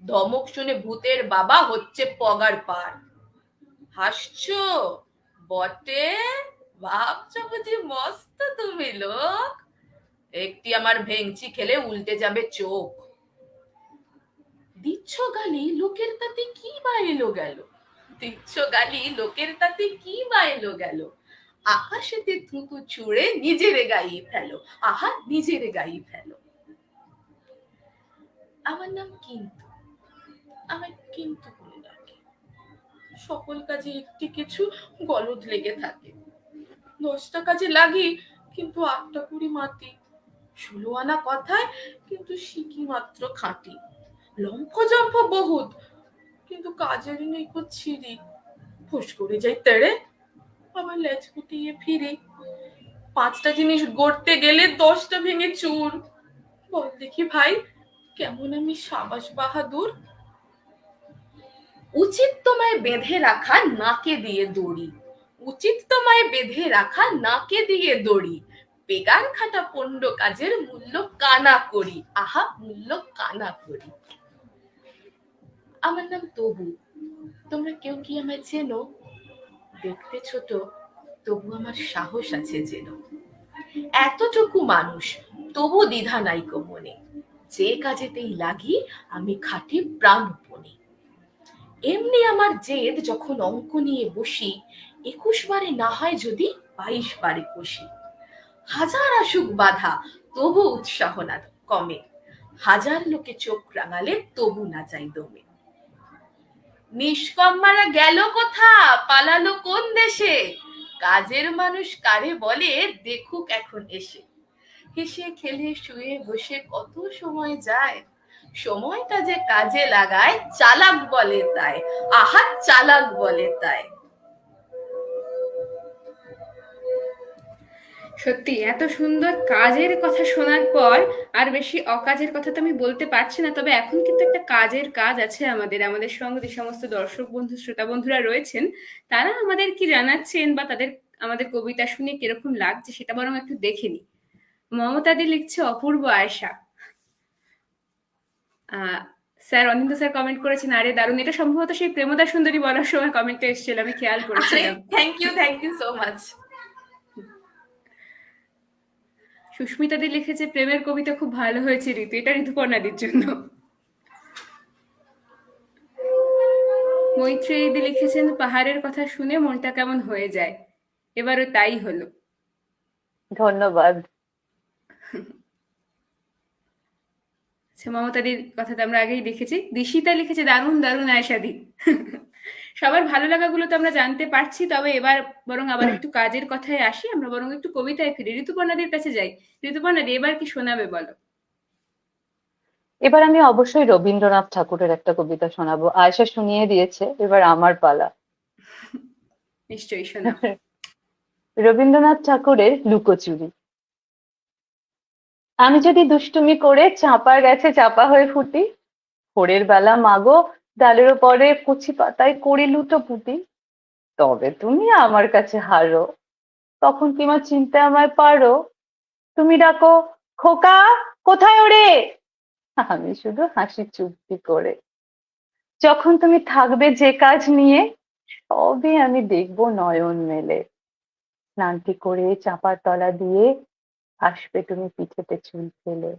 S2: ধমক শুনে ভূতের বাবা হচ্ছে পগার পার। হাসছো বটে, ভাবছো বুঝি মস্ত তুমি লোক, একটি আমার ভেংচি খেলে উল্টে যাবে চোখ। দিচ্ছ গালি লোকের তাতে কি বা এলো গেল, দিচ্ছ গালি লোকের তাতে কি বা এলো গেল, আকাশেতে থুতু ছুঁড়ে নিজের গায়ে ফেলো, আহা নিজের গায়ে ফেলো। আমার নাম কিন্তু, আমায় কিন্তু বলে ডাকে, সকল কাজে একটি কিছু গলদ লেগে থাকে, 10টা কাজে লাগি কিন্তু 8টা কুড়ি মাটি, 16 আনা কথায় কিন্তু শিখি মাত্র খাঁটি, লম্ফ জম্ফ বহুত কিন্তু কাজের নেই ছিঁড়ি, ফুস করে যাই তেড়ে আবার লেজ গুটিয়ে ফিরি, 5টা জিনিস গড়তে গেলে 10টা ভেঙে চুর। বল দেখি ভাই কেমন আমি সাবাস বাহাদুর। উচিত তোমায় বেঁধে রাখা নাকে দিয়ে দড়ি, উচিত তোমায় বেঁধে রাখা নাকে দিয়ে দড়ি, বেগার খাটা পণ্ড কাজের মূল্য কানা করি, আহা মূল্য কানা করি। আমার নাম তবু, তোমরা কেউ কি আমায় চেনো, দেখতে ছোট তবু আমার সাহস আছে যেন, এতটুকু মানুষ তবু দ্বিধা নাই কো মনে, যে কাজেতেই লাগি আমি খাটি প্রাণপণে। এমনি আমার জেদ যখন অঙ্ক নিয়ে বসি, 21 বারে না হয় যদি 22 বারে কষি, হাজার আসুক বাধা তবু উৎসাহ না কমে, হাজার লোকে চোখ রাঙালে তবু না যাই দমে। নিষ্কম্মারা গেল কোথা, পালালো কোন দেশে, কাজের মানুষ কারে বলে দেখুক এখন এসে, হেসে খেলে শুয়ে বসে কত সময় যায়, সময়টা যে কাজে লাগায় চালাক বলে তাই, আহা চালাক বলে তাই।
S1: সত্যি এত সুন্দর কাজের কথা শোনার পর আর বেশি অকাজের কথা তো আমি বলতে পারছি না, তবে এখন কিন্তু একটা কাজের কাজ আছে আমাদের আমাদের সঙ্গে যে সমস্ত দর্শক বন্ধু শ্রোতা বন্ধুরা রয়েছেন, তারা আমাদের কি জানাচ্ছেন বা তাদের আমাদের কবিতা শুনে কিরকম লাগছে সেটা বরং একটু দেখে নি। মমতাদি লিখছে অপূর্ব আয়সা। স্যার অনিন্দ স্যার কমেন্ট করেছেন, আরে দারুণ, এটা সম্ভবত সেই প্রেমদা সুন্দরী বলার সময় কমেন্টটা এসেছিল, আমি খেয়াল
S2: আরে
S1: করেছিলাম।
S2: Thank you so much.
S1: সুস্মিতাদি লিখেছে প্রেমের কবিতা খুব ভালো হয়েছে ঋতু, এটা ঋতুপর্ণাদির জন্য। মৈত্রেয়ীদি লিখেছেন পাহাড়ের কথা শুনে মনটা কেমন হয়ে যায়, এবারও তাই হলো।
S3: ধন্যবাদ।
S1: আচ্ছা, মমতাদির কথা তো আমরা আগেই দেখেছি। দিশিতা লিখেছে দারুণ দারুণ আয়সাদি। সবার ভালো লাগাগুলো তো আমরা জানতে পারছি, তবে এবার বরং আবার একটু কাজের কথায় আসি, আমরা বরং একটু কবিতায় ফিরি, ঋতুপর্ণাদির কাছে যাই। ঋতুপর্ণাদি এবার কি শোনাবে বলো?
S3: এবার আমি অবশ্যই রবীন্দ্রনাথ ঠাকুরের একটা কবিতা শোনাবো। আয়েশা শুনিয়ে দিয়েছে, এবার আমার পালা।
S1: নিশ্চয়ই শোনাও।
S3: রবীন্দ্রনাথ ঠাকুরের লুকোচুরি। আমি যদি দুষ্টুমি করে চাঁপার গাছে চাপা হয়ে ফুটি, ভোরের বেলা মাগো ডালের ওপরে কচি পাতায় করি লুটোপুটি, তবে তুমি আমার কাছে হারো, তখন কি মা চিনতে আমায় পারো? তুমি ডাকো খোকা, কোথায় ওরে? আমি শুধু হাসি চুপটি করে। যখন তুমি থাকবে যে কাজ নিয়ে, সবই আমি দেখবো নয়ন মেলে। স্নানটি করে চাপার তলা দিয়ে আসবে তুমি পিঠেতে চুল ফেলে।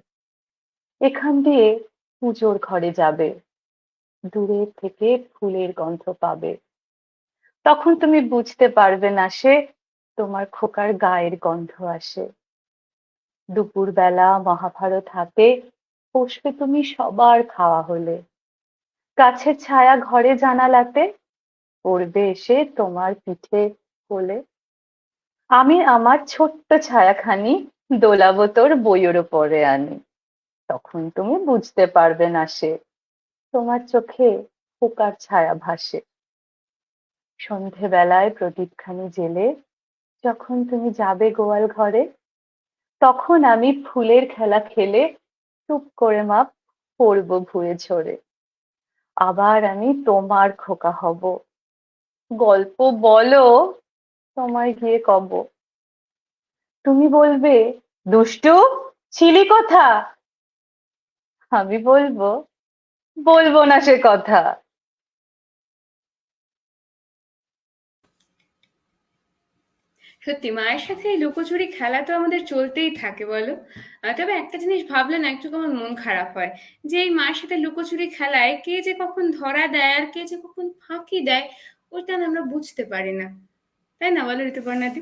S3: এখান দিয়ে পুজোর ঘরে যাবে, দূরের থেকে ফুলের গন্ধ পাবে। তখন তুমি বুঝতে পারবে না সে তোমার খোকার গায়ের গন্ধ আসে। দুপুরবেলা মহাভারত হাতে বসবে তুমি সবার খাওয়া হলে। গাছের ছায়া ঘরে জানালাতে পড়বে এসে তোমার পিঠে কোলে। আমি আমার ছোট্ট ছায়াখানি দোলাবো তোর বইয়ের ওপরে আনি। তখন তুমি বুঝতে পারবে না সে তোমার চোখে খোকার ছায়া ভাসে। সন্ধেবেলায় প্রদীপখানি জেলে যখন তুমি যাবে গোয়াল ঘরে, তখন আমি ফুলের খেলা খেলে টুপ করে মা পড়বো ভুয়ে ঝরে। আবার আমি তোমার খোকা হব, গল্প বলো তোমায় গিয়ে কব। তুমি বলবে দুষ্টু ছিলি কোথা, আমি বলবো বলবো না সে কথা।
S1: সত্যি মায়ের সাথে এই লুকোচুরি খেলা তো আমাদের চলতেই থাকে বলো। তবে একটা জিনিস ভাবলে না একটু কেমন মন খারাপ হয়, যে এই মায়ের সাথে লুকোচুরি খেলায় কে যে কখন ধরা দেয় আর কে যে কখন ফাঁকি দেয়, ওটা না আমরা বুঝতে পারি না, তাই না বলো ঋতুপর্ণাদি?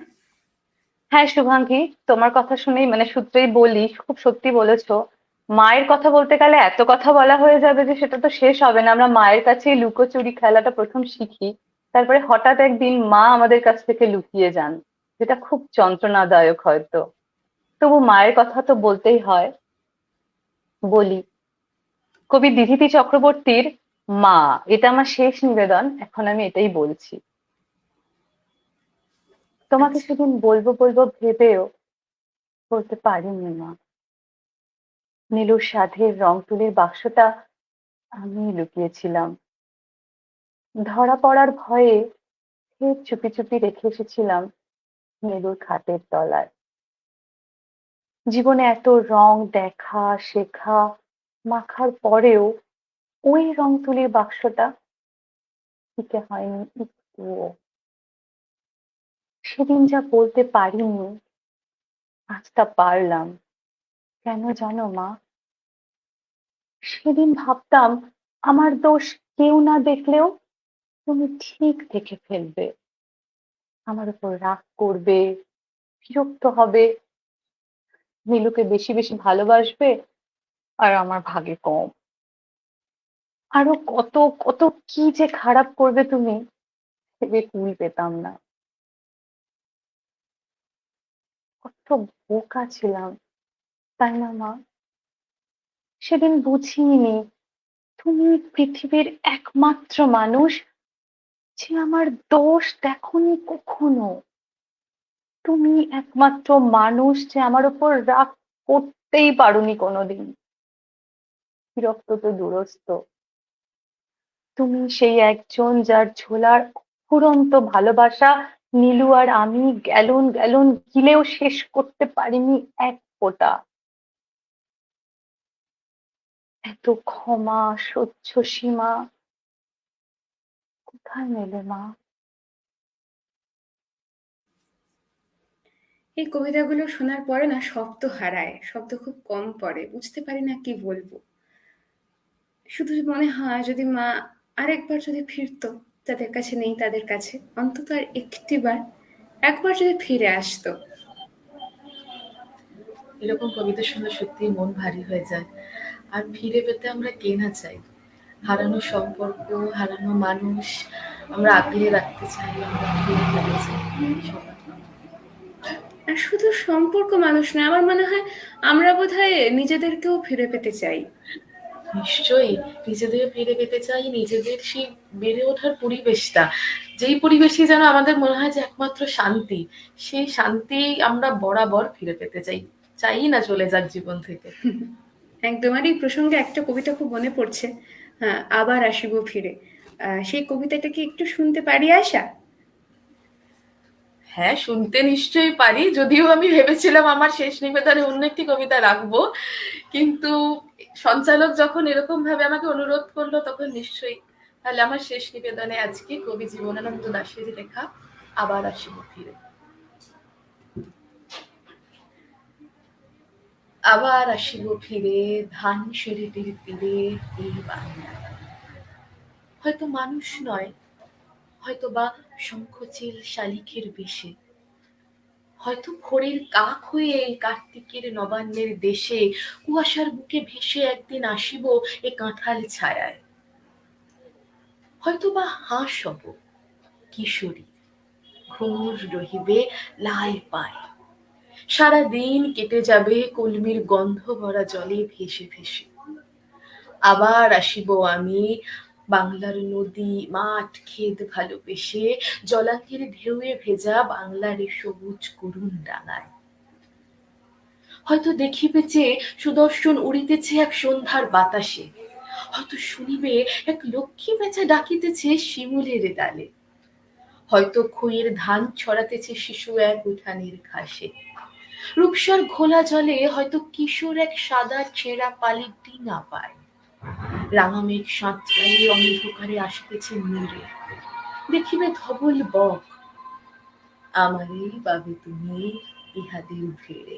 S3: হ্যাঁ শুভাঙ্গী, তোমার কথা শুনেই মানে সূত্রেই বলি, খুব সত্যি বলেছো। মায়ের কথা বলতে গেলে এত কথা বলা হয়ে যাবে যে সেটা তো শেষ হবে না। আমরা মায়ের কাছেই লুকোচুরি খেলাটা প্রথম শিখি, তারপরে হঠাৎ একদিন মা আমাদের কাছ থেকে লুকিয়ে যান, যেটা খুব যন্ত্রণাদায়ক হয়তো। তবু মায়ের কথা তো বলতেই হয়, বলি। কবি দিঘিতি চক্রবর্তীর মা, এটা আমার শেষ নিবেদন, এখন আমি এটাই বলছি। তোমাকে
S1: আচ্ছা।
S3: সেদিন বলবো বলবো ভেবেও বলতে পারিনি মা। নীলুর সাধের রং তুলির বাক্সটা আমি লুকিয়েছিলাম, ধরা পড়ার ভয়ে ফের চুপি চুপি রেখে এসেছিলাম নীলুর খাটের তলায়। জীবনে এত রং দেখা শেখা মাখার পরেও ওই রং তুলির বাক্সটা দিতে হয়নি একটুও। সেদিন যা বলতে পারিনি আজ তা পারলাম। কেন জানো মা? সেদিন ভাবতাম আমার দোষ কেউ না দেখলেও তুমি ঠিক দেখে ফেলবে, আমার উপর রাগ করবে, বিরক্ত হবে, নীলুকে বেশি বেশি ভালোবাসবে, আর আমার ভাগে কম। আরো কত কত কি যে খারাপ করবে তুমি, ভেবে কুল পেতাম না। কত বোকা ছিলাম, তাই না মা? সেদিন বুঝিনি তুমি পৃথিবীর একমাত্র মানুষ যে আমার দোষ দেখোনি কখনো। তুমি একমাত্র মানুষ যে আমার উপর রাগ করতেই পারোনি কোনোদিন। বিরক্ত তো দূরস্থ, তুমি সেই একজন যার ঝোলার ফুরন্ত ভালোবাসা নীলু আর আমি গ্যালন গ্যালন গিলেও শেষ করতে পারিনি এক ফোঁটা, এত ক্ষমা সহ্য সীমা কোথায় মেলে মা?
S1: এই কবিতাগুলো শোনার পরে না শব্দ হারায়, শব্দ খুব কম পড়ে, বুঝতে পারি না কি বলবো। শুধু মনে হয় যদি মা আরেকবার যদি ফিরতো, যাদের কাছে নেই তাদের কাছে, অন্তত আর একটিবার একবার যদি ফিরে আসতো।
S2: এরকম কবিতা শুনলে সত্যিই মন ভারী হয়ে যায়। আর ফিরে পেতে আমরা কে না চাই? হারানো সম্পর্ক, হারানো মানুষ আমরা আগলে রাখতে চাই, আমরা ফিরে পেতে চাই সবাই।
S1: আর শুধু সম্পর্ক মানুষ না, আমার মনে হয় আমরা বোধহয় নিজেদেরকেও ফিরে পেতে চাই।
S2: নিশ্চয়ই নিজেদের ফিরে পেতে চাই, নিজেদের সেই বেড়ে ওঠার পরিবেশটা, যেই পরিবেশে যেন আমাদের মনে হয় যে একমাত্র শান্তি, সেই শান্তি আমরা বরাবর ফিরে পেতে চাই, চাই না চলে যাক জীবন থেকে।
S1: একদম। আর এই প্রসঙ্গে একটা কবিতা খুব মনে পড়ছে, হ্যাঁ, আবার আসিব ফিরে। সেই কবিতাটা কি একটু শুনতে পারি আশা?
S2: হ্যাঁ, শুনতে নিশ্চয়ই পারি, যদিও আমি ভেবেছিলাম আমার শেষ নিবেদনে অন্য একটি কবিতা রাখবো, কিন্তু সঞ্চালক যখন এরকম ভাবে আমাকে অনুরোধ করলো তখন নিশ্চয়ই, তাহলে আমার শেষ নিবেদনে আজকে কবি জীবনানন্দ দাশের লেখা আবার আসিব ফিরে। আবার আসিব ফিরে ধান সিঁড়িটির তীরে এই বাংলা, হয়তো মানুষ নয়, হয়তো বা শঙ্খচিল শালিখের বেশে, হয়তো ভোরের কাক হয়ে কার্তিকের নবান্নের দেশে কুয়াশার বুকে ভেসে একদিন আসিব এ কাঁঠাল ছায়ায়, হয়তো বা হাঁস হব কিশোরী, ঘুঙুর রহিবে লাল পায়, সারাদিন কেটে যাবে কলমির গন্ধ ভরা জলে ভেসে ভেসে। আবার আসিব আমি বাংলার নদী মাঠ ক্ষেত ভালোবেসে, জলাঙ্গির ঢেউয়ে ভেজা বাংলার এ সবুজ করুণ ডাঙায়, হয়তো দেখিবে যে সুদর্শন উড়িতেছে এক সন্ধ্যার বাতাসে, হয়তো শুনিবে এক লক্ষ্মী বেচা ডাকিতেছে শিমুলের ডালে, হয়তো খইয়ের ধান ছড়াতেছে শিশু এক উঠানের ঘাসে, রূপসার ঘোলা জলে হয়তো কিশোর এক সাদা ছেঁড়া পালি ডিঙা পায়, রাঙা মেঘ সাঁতরাই অন্ধকারে আসিতেছে নূরে, দেখিবে ধবল বক আমারই পাবে তুমি ইহাদের ভিড়ে।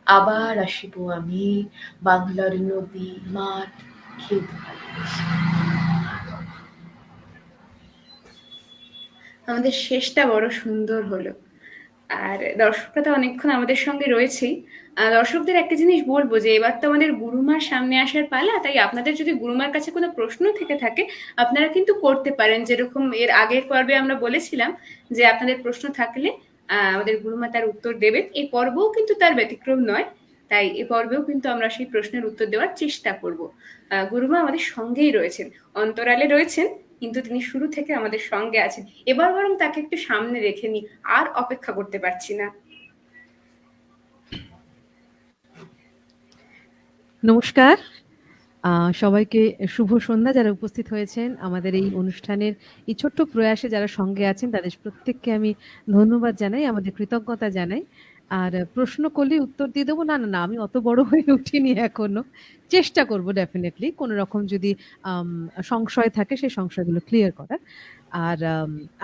S2: আবার আসিব আমি বাংলার নদী মাঠ ক্ষেত ভালোবেসে।
S1: আমাদের শেষটা বড় সুন্দর হলো। আর দর্শকরা তো অনেকক্ষণ আমাদের সঙ্গে রয়েছেই। দর্শকদের একটা জিনিস বলবো যে এবার তো আমাদের গুরুমার সামনে আসার পালা, তাই আপনাদের যদি গুরুমার কাছে কোনো প্রশ্ন থেকে থাকে আপনারা কিন্তু করতে পারেন। যেরকম এর আগের পর্বে আমরা বলেছিলাম যে আপনাদের প্রশ্ন থাকলে আমাদের গুরুমা তার উত্তর দেবেন। এই পর্বও কিন্তু তার ব্যতিক্রম নয়, তাই এ পর্বেও কিন্তু আমরা সেই প্রশ্নের উত্তর দেওয়ার চেষ্টা করব। গুরুমা আমাদের সঙ্গেই রয়েছেন, অন্তরালে রয়েছেন, কিন্তু তিনি শুরু থেকে আমাদের সঙ্গে আছেন। এবার বরং তাকে একটু সামনে রেখে নি, আর অপেক্ষা করতে পারছি না।
S4: নমস্কার সবাইকে, শুভ সন্ধ্যা। যারা উপস্থিত হয়েছেন আমাদের এই অনুষ্ঠানের এই ছোট্ট প্রয়াসে যারা সঙ্গে আছেন তাদের প্রত্যেককে আমি ধন্যবাদ জানাই, আমাদের কৃতজ্ঞতা জানাই। আর প্রশ্ন করলে উত্তর দিয়ে দেবো, না না না, আমি অত বড় হয়ে উঠিনি এখনো। চেষ্টা করব ডেফিনেটলি কোনো রকম যদি সংশয় থাকে সেই সংশয়গুলো ক্লিয়ার করার। আর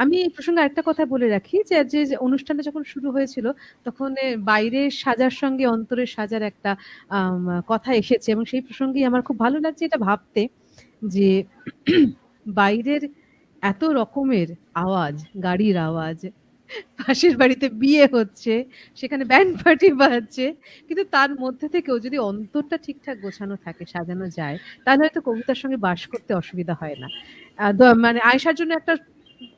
S4: আমি এই প্রসঙ্গে আরেকটা কথা বলে রাখি যে যে অনুষ্ঠানটা যখন শুরু হয়েছিল তখন বাইরের সাজার সঙ্গে অন্তরের সাজার একটা কথা এসেছে, এবং সেই প্রসঙ্গেই আমার খুব ভালো লাগছে এটা ভাবতে যে বাইরের এত রকমের আওয়াজ, গাড়ির আওয়াজ, পাশের বাড়িতে বিয়ে হচ্ছে, সেখানে ব্যান্ড পার্টি বাজছে, কিন্তু তার মধ্যে থেকেও যদি অন্তরটা ঠিকঠাক গোছানো থাকে, সাজানো যায়, তাহলে হয়তো কবিতার সঙ্গে বাস করতে অসুবিধা হয় না। মানে আয়েশার জন্য একটা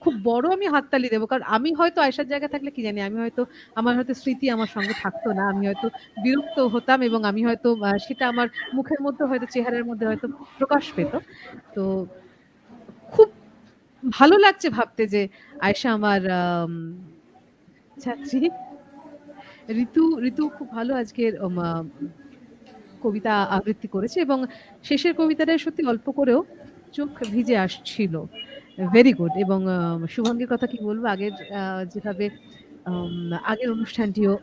S4: খুব বড় আমি হাততালি দেবো, কারণ আমি হয়তো আয়েশার জায়গায় থাকলে কি জানি, আমি হয়তো আমার হয়তো স্মৃতি আমার সঙ্গে থাকতো না, আমি হয়তো বিরক্ত হতাম, এবং আমি হয়তো সেটা আমার মুখের মধ্যে হয়তো চেহারার মধ্যে হয়তো প্রকাশ পেত। তো খুব ভালো লাগছে ভাবতে যে আয়েশা আমার ছাত্রী। ঋতু ঋতু খুব ভালো আজকের কবিতা আবৃত্তি করেছে, এবং শেষের কবিতাটায় সত্যি অল্প করেও চোখ ভিজে আসছিল। Very good. এবং শুভাঙ্গীর কথা কি বলবো, আগের যেভাবে আগের অনুষ্ঠানটিও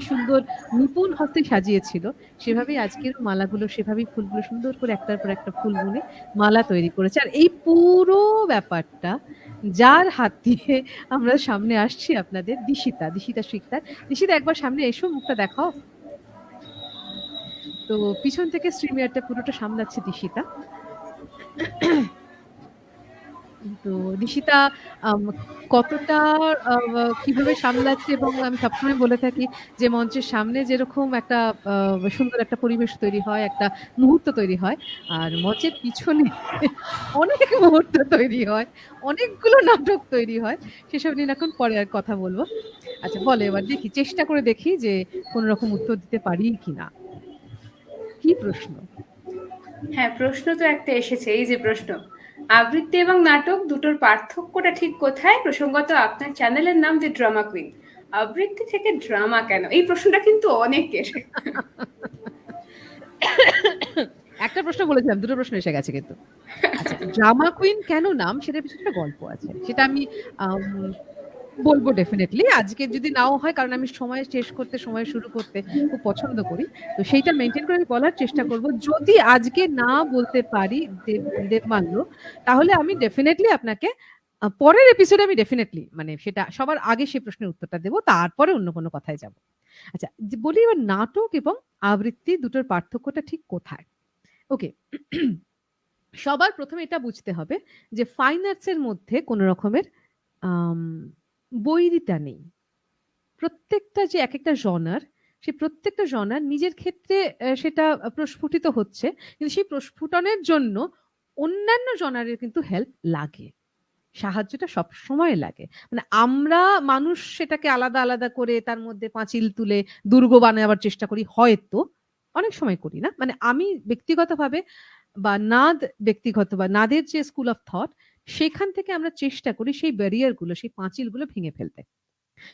S4: সুন্দর নিপুণ হস্তে সাজিয়েছিল। সেভাবেই আজকের মালাগুলো সেভাবেই ফুলগুলো সুন্দর করে একটার পর একটা ফুল বুনে মালা তৈরি করেছে। আর এই পুরো ব্যাপারটা যার হাত দিয়ে আমরা সামনে আসছি আপনাদের দিশিতা শিকদার। দিশিতা একবার সামনে এসো, মুখটা দেখাও। তো পিছন থেকে স্ট্রিমিয়ারটা পুরোটা সামলাচ্ছে দিশিতা। তো দিশিতা আম কতটা আ কিভাবে সামলাচ্ছে, এবং আমি সবসময় বলে থাকি যে মঞ্চের সামনে যেরকম একটা আ সুন্দর একটা পরিবেশ তৈরি হয়, একটা মুহূর্ত তৈরি হয়। আর মঞ্চের পিছনে অনেক মুহূর্ত তৈরি হয়। অনেকগুলো নাটক তৈরি হয়। সেসব নিয়ে এখন পরে আর কথা বলব। আচ্ছা বলো, এবার দেখি, চেষ্টা করে দেখি যে কোন রকম উত্তর দিতে পারি কিনা। কি প্রশ্ন?
S1: হ্যাঁ, প্রশ্ন তো একটা এসেছে, এই যে প্রশ্ন, আবৃত্তি এবং নাটক দুটোর পার্থক্যটা ঠিক কোথায়? প্রসঙ্গত আপনার চ্যানেলের নাম দি ড্রামা কুইন, আবৃত্তি থেকে ড্রামা কেন? এই প্রশ্নটা কিন্তু অনেকের।
S4: একটা প্রশ্ন বলেছিলাম, দুটো প্রশ্ন এসে গেছে কিন্তু। আচ্ছা, ড্রামা কুইন কেন নাম, সেটার পিছনে একটা গল্প আছে। সেটা আমি আম বলব ডেফিনিটলি। আজকে যদি নাও হয়, কারণ আমি সময় শেষ করতে, সময় শুরু করতে খুব পছন্দ করি। তো সেইটা মেইনটেইন করে আমি বলার চেষ্টা করব। যদি আজকে না বলতে পারি দেবমাল্য, তাহলে আমি ডেফিনিটলি আপনাকে পরের এপিসোডে আমি ডেফিনিটলি, মানে সেটা সবার আগে সেই প্রশ্নের উত্তরটা দেব। তারপরে অন্য কোনো কথায় যাব। আচ্ছা, বলি এবার নাটক এবং আবৃত্তি দুটোর পার্থক্যটা ঠিক কোথায়? ওকে। সবার ১ম এ এটা বুঝতে হবে যে ফাইন আর্টস এর মধ্যে কোন রকমের আম বৈরিতা নেই। প্রত্যেকটা যে একেকটা জনার, সেই প্রত্যেকটা জনার নিজের ক্ষেত্রে সেটা প্রস্ফুটিত হচ্ছে। কিন্তু সেই প্রস্ফুটনের জন্য অন্যান্য জনারের কিন্তু হেল্প লাগে। সাহায্যটা সবসময় লাগে। মানে আমরা মানুষ সেটাকে আলাদা, আলাদা করে তার মধ্যে পাঁচিল তুলে দুর্গ বানাবার চেষ্টা করি হয়তো। অনেক সময় করি না। মানে আমি ব্যক্তিগতভাবে বা ব্যক্তিগত বা নাদের যে স্কুল অফ থট, সেখান থেকে আমরা চেষ্টা করি সেই ব্যারিয়ার গুলো, সেই পাঁচিলগুলো ভেঙে ফেলতে।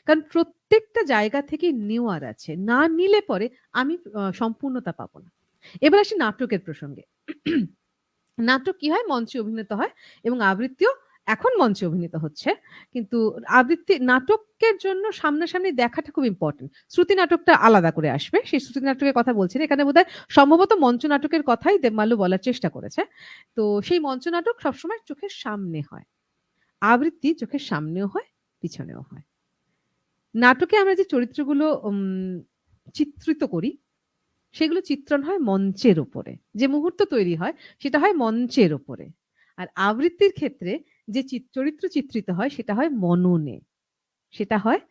S4: কারণ প্রত্যেকটা জায়গা থেকে নেওয়ার আছে। না নিলে পরে আমি সম্পূর্ণতা পাবো না। এবার আসি নাটকের প্রসঙ্গে। নাটক কি হয়? মঞ্চে অভিনীত হয়, এবং আবৃত্তিও এখন মঞ্চে অভিনীত হচ্ছে। কিন্তু নাটকের জন্য সামনাসামনি দেখাটা খুব ইম্পোর্টেন্ট। শ্রুতি নাটকটা আলাদা করে আসবে। সেই শ্রুতি নাটকের কথা বলছি না। এখানে বোধহয় সম্ভবত মঞ্চ নাটকের কথাই দেবমাল্য বলার চেষ্টা করেছে। তো সেই মঞ্চ নাটক সবসময় চোখের সামনে হয়। আবৃত্তি চোখের সামনেও হয়, পিছনেও হয়। নাটকে আমরা যে চরিত্রগুলো চিত্রিত করি, সেগুলো চিত্রণ হয় মঞ্চের উপরে। যে মুহূর্ত তৈরি হয়, সেটা হয় মঞ্চের উপরে। আর আবৃত্তির ক্ষেত্রে যে চরিত্র চিত্রিত হয়, সেটা হয় মননে। সেটা হয়,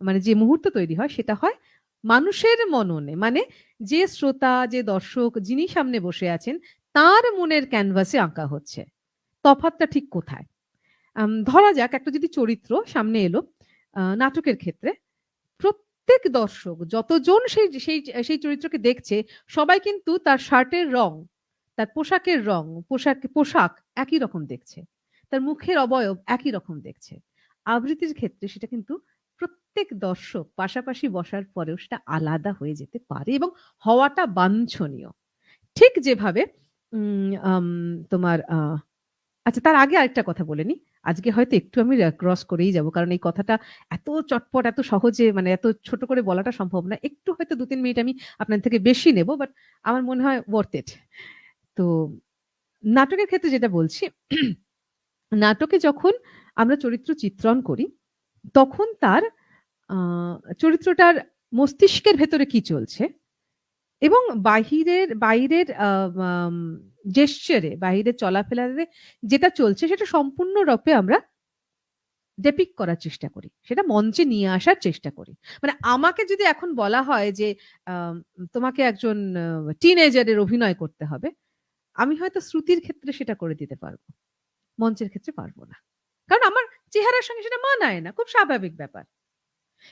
S4: মানে যে মুহূর্ত তৈরি হয়, সেটা হয় মানুষের মননে। মানে যে শ্রোতা, যে দর্শক, যিনি সামনে বসে আছেন, তার মনের ক্যানভাসে আঁকা হচ্ছে। তফাৎটা ঠিক কোথায়? ধরা যাক একটা যদি চরিত্র সামনে এলো নাটকের ক্ষেত্রে, প্রত্যেক দর্শক যতজন সেই সেই সেই চরিত্রকে দেখছে, সবাই কিন্তু তার শার্টের রং, তার পোশাকের রং, পোশাক একই রকম দেখছে। তার মুখের অবয়ব একই রকম দেখছে। আবৃত্তির ক্ষেত্রে সেটা কিন্তু প্রত্যেক দর্শক পাশাপাশি বসার পরেও সেটা আলাদা হয়ে যেতে পারে, এবং হওয়াটা বাঞ্ছনীয়। ঠিক যেভাবে আম তোমার আচ্ছা, তার আগে আরেকটা কথা বলে নিই। আজকে হয়তো একটু আমি ক্রস করেই যাব। কারণ এই কথাটা এত চটপট, এত সহজে, মানে এত ছোট করে বলাটা সম্ভব না। একটু হয়তো ২-৩ মিনিট আমি আপনার থেকে বেশি নেব। বাট আমার মনে হয় worth it। তো নাটকের ক্ষেত্রে যেটা বলছি, নাটকে যখন আমরা চরিত্র চিত্রণ করি, তখন তার আ চরিত্রটার মস্তিষ্কের ভেতরে কি চলছে, এবং বাইরের আম জেস্চারে, বাহিরের চলাফেরাতে যেটা চলছে, সেটা সম্পূর্ণরূপে আমরা ডিপিক্ট করার চেষ্টা করি। সেটা মঞ্চে নিয়ে আসার চেষ্টা করি। মানে আমাকে যদি এখন বলা হয় যে আম তোমাকে একজন টিনেজার এর অভিনয় করতে হবে, আমি হয়তো শ্রুতির ক্ষেত্রে সেটা করে দিতে পারব। মঞ্চের ক্ষেত্রে পারব না। কারণ আমার চেহারার সঙ্গে সেটা মানায় না। খুব স্বাভাবিক ব্যাপার।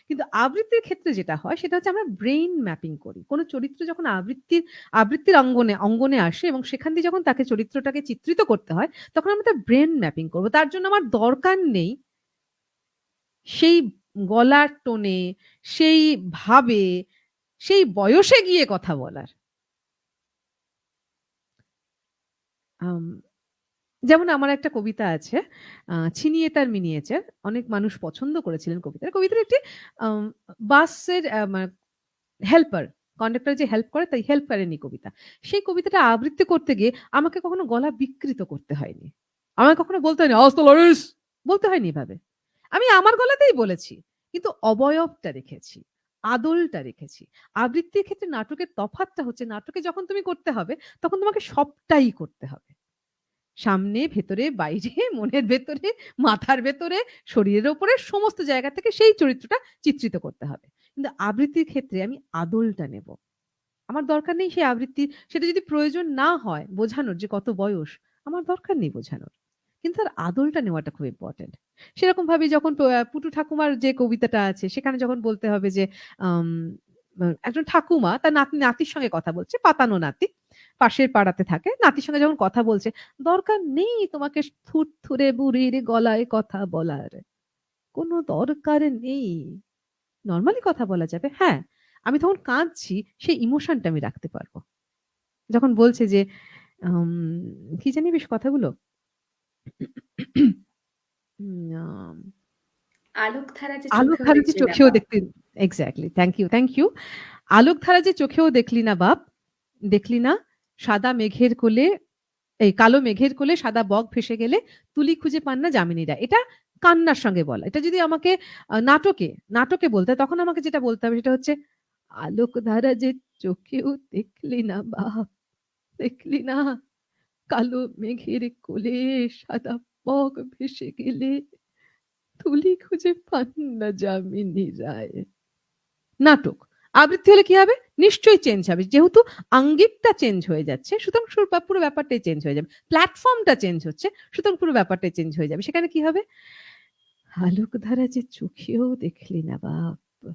S4: কিন্তু আবৃত্তির ক্ষেত্রে যেটা হয়, সেটা হচ্ছে আমরা ব্রেইন ম্যাপিং করি। কোন চরিত্র যখন আবৃত্তির অঙ্গনে আসে, এবং সেখান দিয়ে যখন তাকে চরিত্রটাকে চিত্রিত করতে হয়, তখন আমরা তার ব্রেইন ম্যাপিং করব। তার জন্য আমার দরকার নেই সেই গলার টোনে, সেই ভাবে, সেই বয়সে গিয়ে কথা বলার। আম যেমন আমার একটা কবিতা আছে, ছিনিয়ে তার মিনিয়েচার। অনেক মানুষ পছন্দ করেছিলেন কবিতাটা। কবিতার একটি আম বাসের হেল্পার, কন্ডাক্টর যে হেল্প করে তাই হেল্পারেরই কবিতা। সেই কবিতাটা আবৃত্তি করতে গিয়ে আমাকে কখনো গলা বিকৃত করতে হয়নি। আমাকে কখনো বলতে হয়নি, "আস্তে লরিস" বলতে হয়নি এভাবে। আমি আমার গলাতেই বলেছি। কিন্তু অবয়বটা রেখেছি, আদলটা রেখেছি। আবৃত্তির ক্ষেত্রে নাটকের তফাৎটা হচ্ছে নাটকে যখন তুমি করতে হবে, তখন তোমাকে সবটাই করতে হবে। সামনে, ভেতরে, বাইরে, মনের ভেতরে, মাথার ভেতরে, শরীরের উপরে সমস্ত জায়গা থেকে সেই চরিত্রটা চিত্রিত করতে হবে। কিন্তু আবৃত্তির ক্ষেত্রে আমি আদলটা নেব। আমার দরকার নেই সেই আবৃত্তি, সেটা যদি প্রয়োজন না হয় বোঝানোর যে কত বয়স, আমার দরকার নেই বোঝানোর। কিন্তু তার আদলটা নেওয়াটা খুব ইম্পোর্টেন্ট। সেরকমভাবে যখন পুটু ঠাকুমার যে কবিতাটা আছে সেখানে যখন বলতে হবে যে আম একজন ঠাকুমা তার নাতির সঙ্গে কথা বলছে, পাতানো নাতি। পাশের পাড়াতে থাকে। নাতির সঙ্গে যখন কথা বলছে, "দরকার নেই তোমাকে থুরথুরে বুড়ির গলায় কথা বলার। কোনো দরকার নেই। নরমালি কথা বলা যাবে।" হ্যাঁ, আমি তখন কাঁদছি, সেই ইমোশনটা আমি রাখতে পারব। যখন বলছে যে আম কি জানি বেশ কথাগুলো? আম
S1: আলোকধারা যে
S4: আলোক
S1: চোখেও
S4: ধারা যে
S1: দেখলি না
S4: চোখেও
S1: বাপ।
S4: দেখতে exactly. Thank you, thank you. আলোক ধারা যে চোখেও দেখলি না বাপ, দেখলি না সাদা মেঘের কোলে এই কালো মেঘের কোলে সাদা বক ভেসে গেলে তুলি খুঁজে পান না যামিনীরা। এটা কান্নার সঙ্গে বলা। এটা যদি আমাকে নাটকে বলতে হয় তখন আমাকে যেটা বলতে হবে সেটা হচ্ছে, আলোক ধারা যে চোখেও দেখলি না বাপ, দেখলি না কালো মেঘের কোলে সাদা বক ভেসে গেলে তুলি খুঁজে পান না যামিনী রায়। নাটক। আবৃত্তি হলে কি হবে? নিশ্চয়ই চেঞ্জ হবে। যেহেতু আঙ্গিকটা চেঞ্জ হয়ে যাচ্ছে, সুতরাং পুরো ব্যাপারটাই চেঞ্জ হয়ে যাবে। প্ল্যাটফর্মটা চেঞ্জ হচ্ছে, সুতরাং পুরো ব্যাপারটাই চেঞ্জ হয়ে যাবে। সেখানে কি হবে? আলোকধারা যে চোখেও দেখলি না বাপ,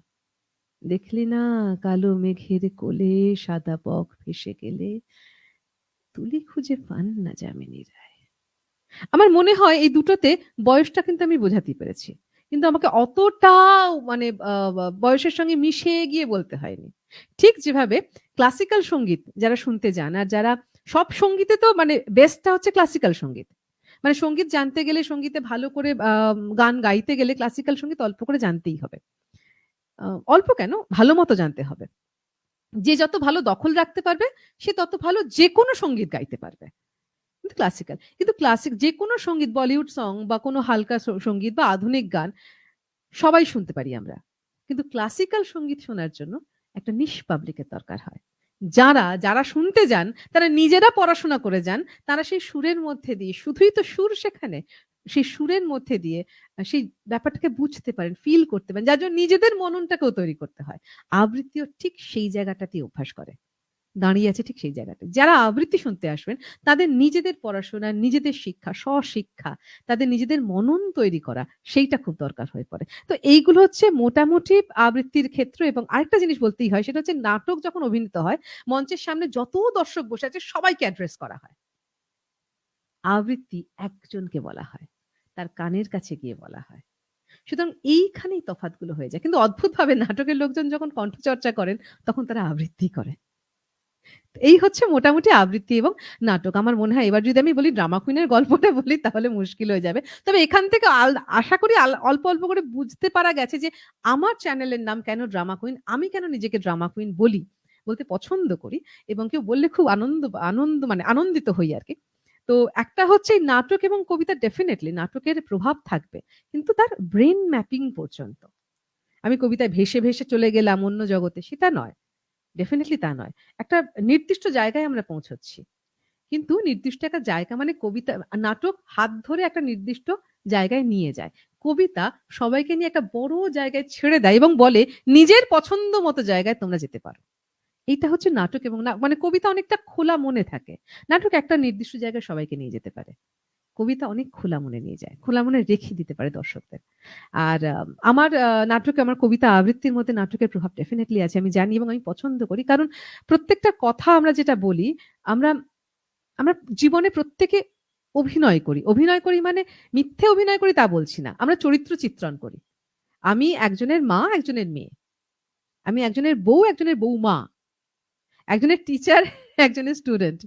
S4: দেখলি না কালো মেঘের কোলে সাদা বক ভেসে গেলে তুলি খুঁজে পান না যামিনী রায়। আমার মনে হয় এই দুটোতে বয়সটা কিন্তু আমি বোঝাতে পেরেছি। কিন্তু আমাকে অতটা মানে বয়সের সঙ্গে মিশে গিয়ে বলতে হয়নি। ঠিক যেভাবে ক্লাসিক্যাল সংগীত যারা শুনতে যান আর যারা সব সংগীতে তো মানে বেস্টটা হচ্ছে ক্লাসিক্যাল সংগীত। মানে সংগীত জানতে গেলে সংগীতে ভালো করে গান গাইতে গেলে ক্লাসিক্যাল সংগীত অল্প করে জানতেই হবে। অল্প কেন ভালো মতো জানতে হবে। যে যত ভালো দখল রাখতে পারবে সে তত ভালো যেকোনো সংগীত গাইতে পারবে। কিন্তু ক্লাসিক্যাল। কিন্তু যেকোনো সংগীত বলিউড সং বা কোনো হালকা সংগীত বা আধুনিক গান সবাই শুনতে পারি আমরা। কিন্তু ক্লাসিক্যাল সংগীত শোনার জন্য একটা নিশ পাবলিকের দরকার হয়। যারা শুনতে যান তারা নিজেরা পড়াশোনা করে যান। তারা সেই সুরের মধ্যে দিয়ে শুধুই তো সুর সেখানে। সেই সুরের মধ্যে দিয়ে সেই ব্যাপারটাকে বুঝতে পারেন, ফিল করতে পারেন। যার জন্য নিজেদের মননটাকেও তৈরি করতে হয়। আবৃত্তিও ঠিক সেই জায়গাটাতেই অভ্যাস করে। দাঁড়িয়ে আছে ঠিক সেই জায়গাটায়। যারা আবৃত্তি শুনতে আসবেন তাদের নিজেদের পড়াশোনা, নিজেদের শিক্ষা, স্বশিক্ষা, তাদের নিজেদের মনন তৈরি করা সেইটা খুব দরকার হয়ে পড়ে। তো এইগুলো হচ্ছে মোটামুটি আবৃত্তির ক্ষেত্র এবং আরেকটা জিনিস বলতেই হয় সেটা হচ্ছে নাটক যখন অভিনীত হয় মঞ্চের সামনে যত দর্শক বসে আছে সবাইকে অ্যাড্রেস করা হয়। আবৃত্তি একজনকে বলা হয়। তার কানের কাছে গিয়ে বলা হয়। সুতরাং এইখানেই তফাৎগুলো হয়ে যায়। কিন্তু অদ্ভুতভাবে নাটকের লোকজন যখন কণ্ঠচর্চা করেন তখন তারা আবৃত্তি করে। এই হচ্ছে মোটামুটি আবৃত্তি এবং নাটক। আমার মনে হয় এবার যদি আমি বলি ড্রামা কুইন এর গল্পটা বলি তাহলে মুশকিল হয়ে যাবে। তবে এখান থেকে আশা করি অল্প, অল্প করে বুঝতে পারা গেছে যে আমার চ্যানেলের নাম কেন ড্রামা কুইন, আমি কেন নিজেকে ড্রামা কুইন বলি, বলতে পছন্দ করি এবং কেউ বললে খুব মানে আনন্দিত হই আরকি। তো একটা হচ্ছে এই নাটক এবং কবিতা ডেফিনিটলি নাটকের প্রভাব থাকবে। কিন্তু তার ব্রেইন ম্যাপিং পর্যন্ত। আমি কবিতায় ভেসে, ভেসে চলে গেলাম অন্য জগতে সেটা নয়। ডেফিনিটলি তা নয়। একটা নির্দিষ্ট জায়গায় আমরা পৌঁছচ্ছি। কিন্তু নির্দিষ্ট একটা জায়গা মানে নাটক হাত ধরে একটা নির্দিষ্ট জায়গায় নিয়ে যায়। কবিতা সবাইকে নিয়ে একটা বড় জায়গায় ছেড়ে দেয় এবং বলে, "নিজের পছন্দ মতো জায়গায় তোমরা যেতে পারো।" এইটা হচ্ছে নাটক এবং মানে কবিতা অনেকটা খোলা মনে থাকে। নাটক একটা নির্দিষ্ট জায়গায় সবাইকে নিয়ে যেতে পারে। কবিতা অনেক খোলা মনে নিয়ে যায়। খোলা মনে রেখে দিতে পারে দর্শকদের। আর আমার কবিতা আবৃত্তির মধ্যে নাটকের প্রভাব ডেফিনিটলি আছে। আমি জানি এবং আমি পছন্দ করি। কারণ প্রত্যেকটা কথা আমরা যেটা বলি, আমরা আমরা জীবনে প্রত্যেকে অভিনয় করি। অভিনয় করি মানে মিথ্যে অভিনয় করি তা বলছি না। আমরা চরিত্র চিত্রণ করি। আমি একজনের মা, একজনের মেয়ে। আমি একজনের বউ, একজনের বউমা। একজনের টিচার, একজনের স্টুডেন্ট।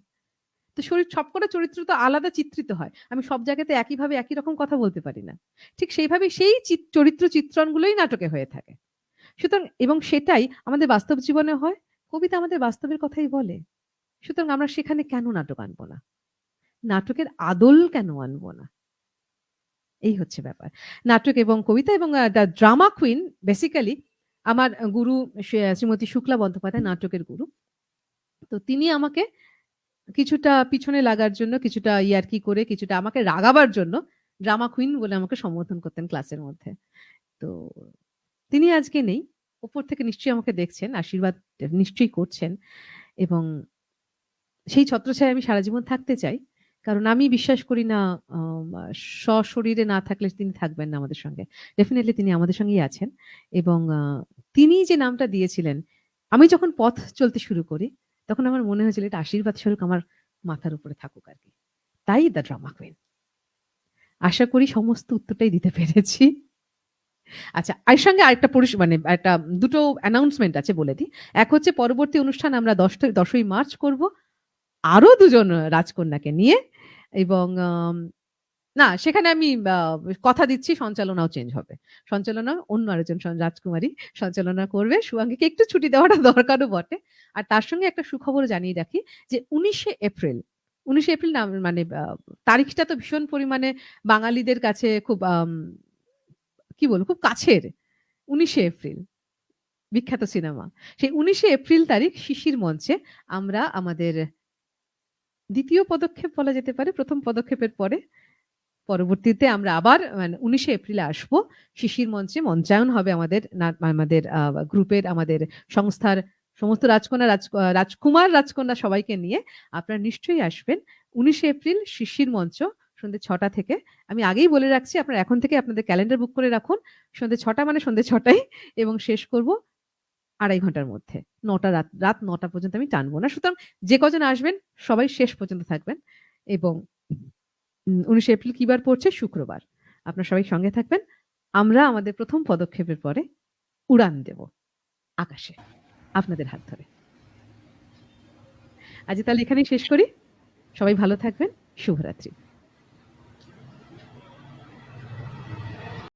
S4: তো সবকটা চরিত্র তো আলাদা চিত্রিত হয়। আমি সব জায়গাতে একইভাবে একই রকম কথা বলতে পারি না। ঠিক সেইভাবেই সেই চরিত্র চিত্রণগুলোই নাটকে হয়ে থাকে। সুতরাং এবং সেটাই আমাদের বাস্তব জীবনে হয়। কবিতা আমাদের বাস্তবের কথাই বলে। সুতরাং আমরা সেখানে কেন নাটক আনবো না? নাটকের আদল কেন আনবো না? এই হচ্ছে ব্যাপার। নাটক এবং কবিতা এবং দ্য ড্রামা কুইন বেসিক্যালি আমার গুরু শ্রীমতী শুক্লা বন্দ্যোপাধ্যায় নাটকের গুরু। তো তিনি আমাকে কিছুটা পিছনে লাগার জন্য, কিছুটা ইয়ার্কি করে, কিছুটা আমাকে রাগাবার জন্য ড্রামা কুইন বলে আমাকে সম্বোধন করতেন ক্লাসের মধ্যে। তো তিনি আজকে নেই। উপর থেকে নিশ্চয়ই আমাকে দেখছেন, আশীর্বাদ নিশ্চয়ই করছেন এবং সেই ছত্রছায়ায় আমি সারা জীবন থাকতে চাই। কারণ আমি বিশ্বাস করি না সশরীরে না থাকলে তিনি থাকবেন না আমাদের সঙ্গে। ডেফিনিটলি তিনি আমাদের সঙ্গেই আছেন এবং তিনি যে নামটা দিয়েছিলেন, আমি যখন পথ চলতে শুরু করি, তখন আমার মনে হয়েছিল এটা আশীর্বাদ স্বরূপ আমার মাথার উপরে থাকুক আরকি। তাই দ্য ড্রামা কুইন। আশা করি সমস্ত উত্তরটাই দিতে পেরেছি। আচ্ছা, এর সঙ্গে আরেকটা মানে একটা দুটো অ্যানাউন্সমেন্ট আছে বলে দিই। এক হচ্ছে পরবর্তী অনুষ্ঠান আমরা 10ই মার্চ করব। আরো ২ জন রাজকন্যাকে নিয়ে এবং না সেখানে আমি কথা দিচ্ছি সঞ্চালনাও চেঞ্জ হবে। সঞ্চালনা অন্য আরেকজন রাজকুমারী সঞ্চালনা করবে। শুভাঙ্গীকে একটু ছুটি দেওয়াটা দরকারও বটে। আর তার সঙ্গে একটা সুখবর জানিয়ে রাখি যে ১৯শে এপ্রিল না মানে তারিখটা তো ভীষণ পরিমাণে বাঙালিদের কাছে খুব কি বলবো খুব কাছের। ১৯শে এপ্রিল বিখ্যাত সিনেমা। সেই ১৯শে এপ্রিল তারিখ শিশির মঞ্চে আমরা আমাদের ২য় পদক্ষেপ বলা যেতে পারে। ১ম পদক্ষেপের পরে পরবর্তীতে আমরা আবার মানে ১৯শে এপ্রিলে আসবো। শিশির মঞ্চে মঞ্চায়ন হবে আমাদের গ্রুপের আমাদের সংস্থার সমস্ত রাজকুমার, রাজকন্যা সবাইকে নিয়ে। আপনারা নিশ্চয়ই আসবেন। ১৯শে এপ্রিল শিশির মঞ্চ সন্ধ্যে ৬টা থেকে। আমি আগেই বলে রাখছি আপনারা এখন থেকে আপনাদের ক্যালেন্ডার বুক করে রাখুন। সন্ধ্যে ৬টা মানে সন্ধ্যে ৬টায় এবং শেষ করব ২.৫ ঘন্টার মধ্যে। ৯টা রাত ৯টা পর্যন্ত আমি টানবো না। সুতরাং যে কজন আসবেন সবাই শেষ পর্যন্ত থাকবেন এবং ১৯শে এপ্রিল কি বার পড়ছে? শুক্রবার। আপনারা সবাই সঙ্গে থাকবেন। আমরা আমাদের ১ম পদক্ষেপের পরে উড়ান দেব আকাশে আপনাদের হাত ধরে। আজ তাহলে এখানেই শেষ করি। সবাই ভালো থাকবেন। শুভরাত্রি।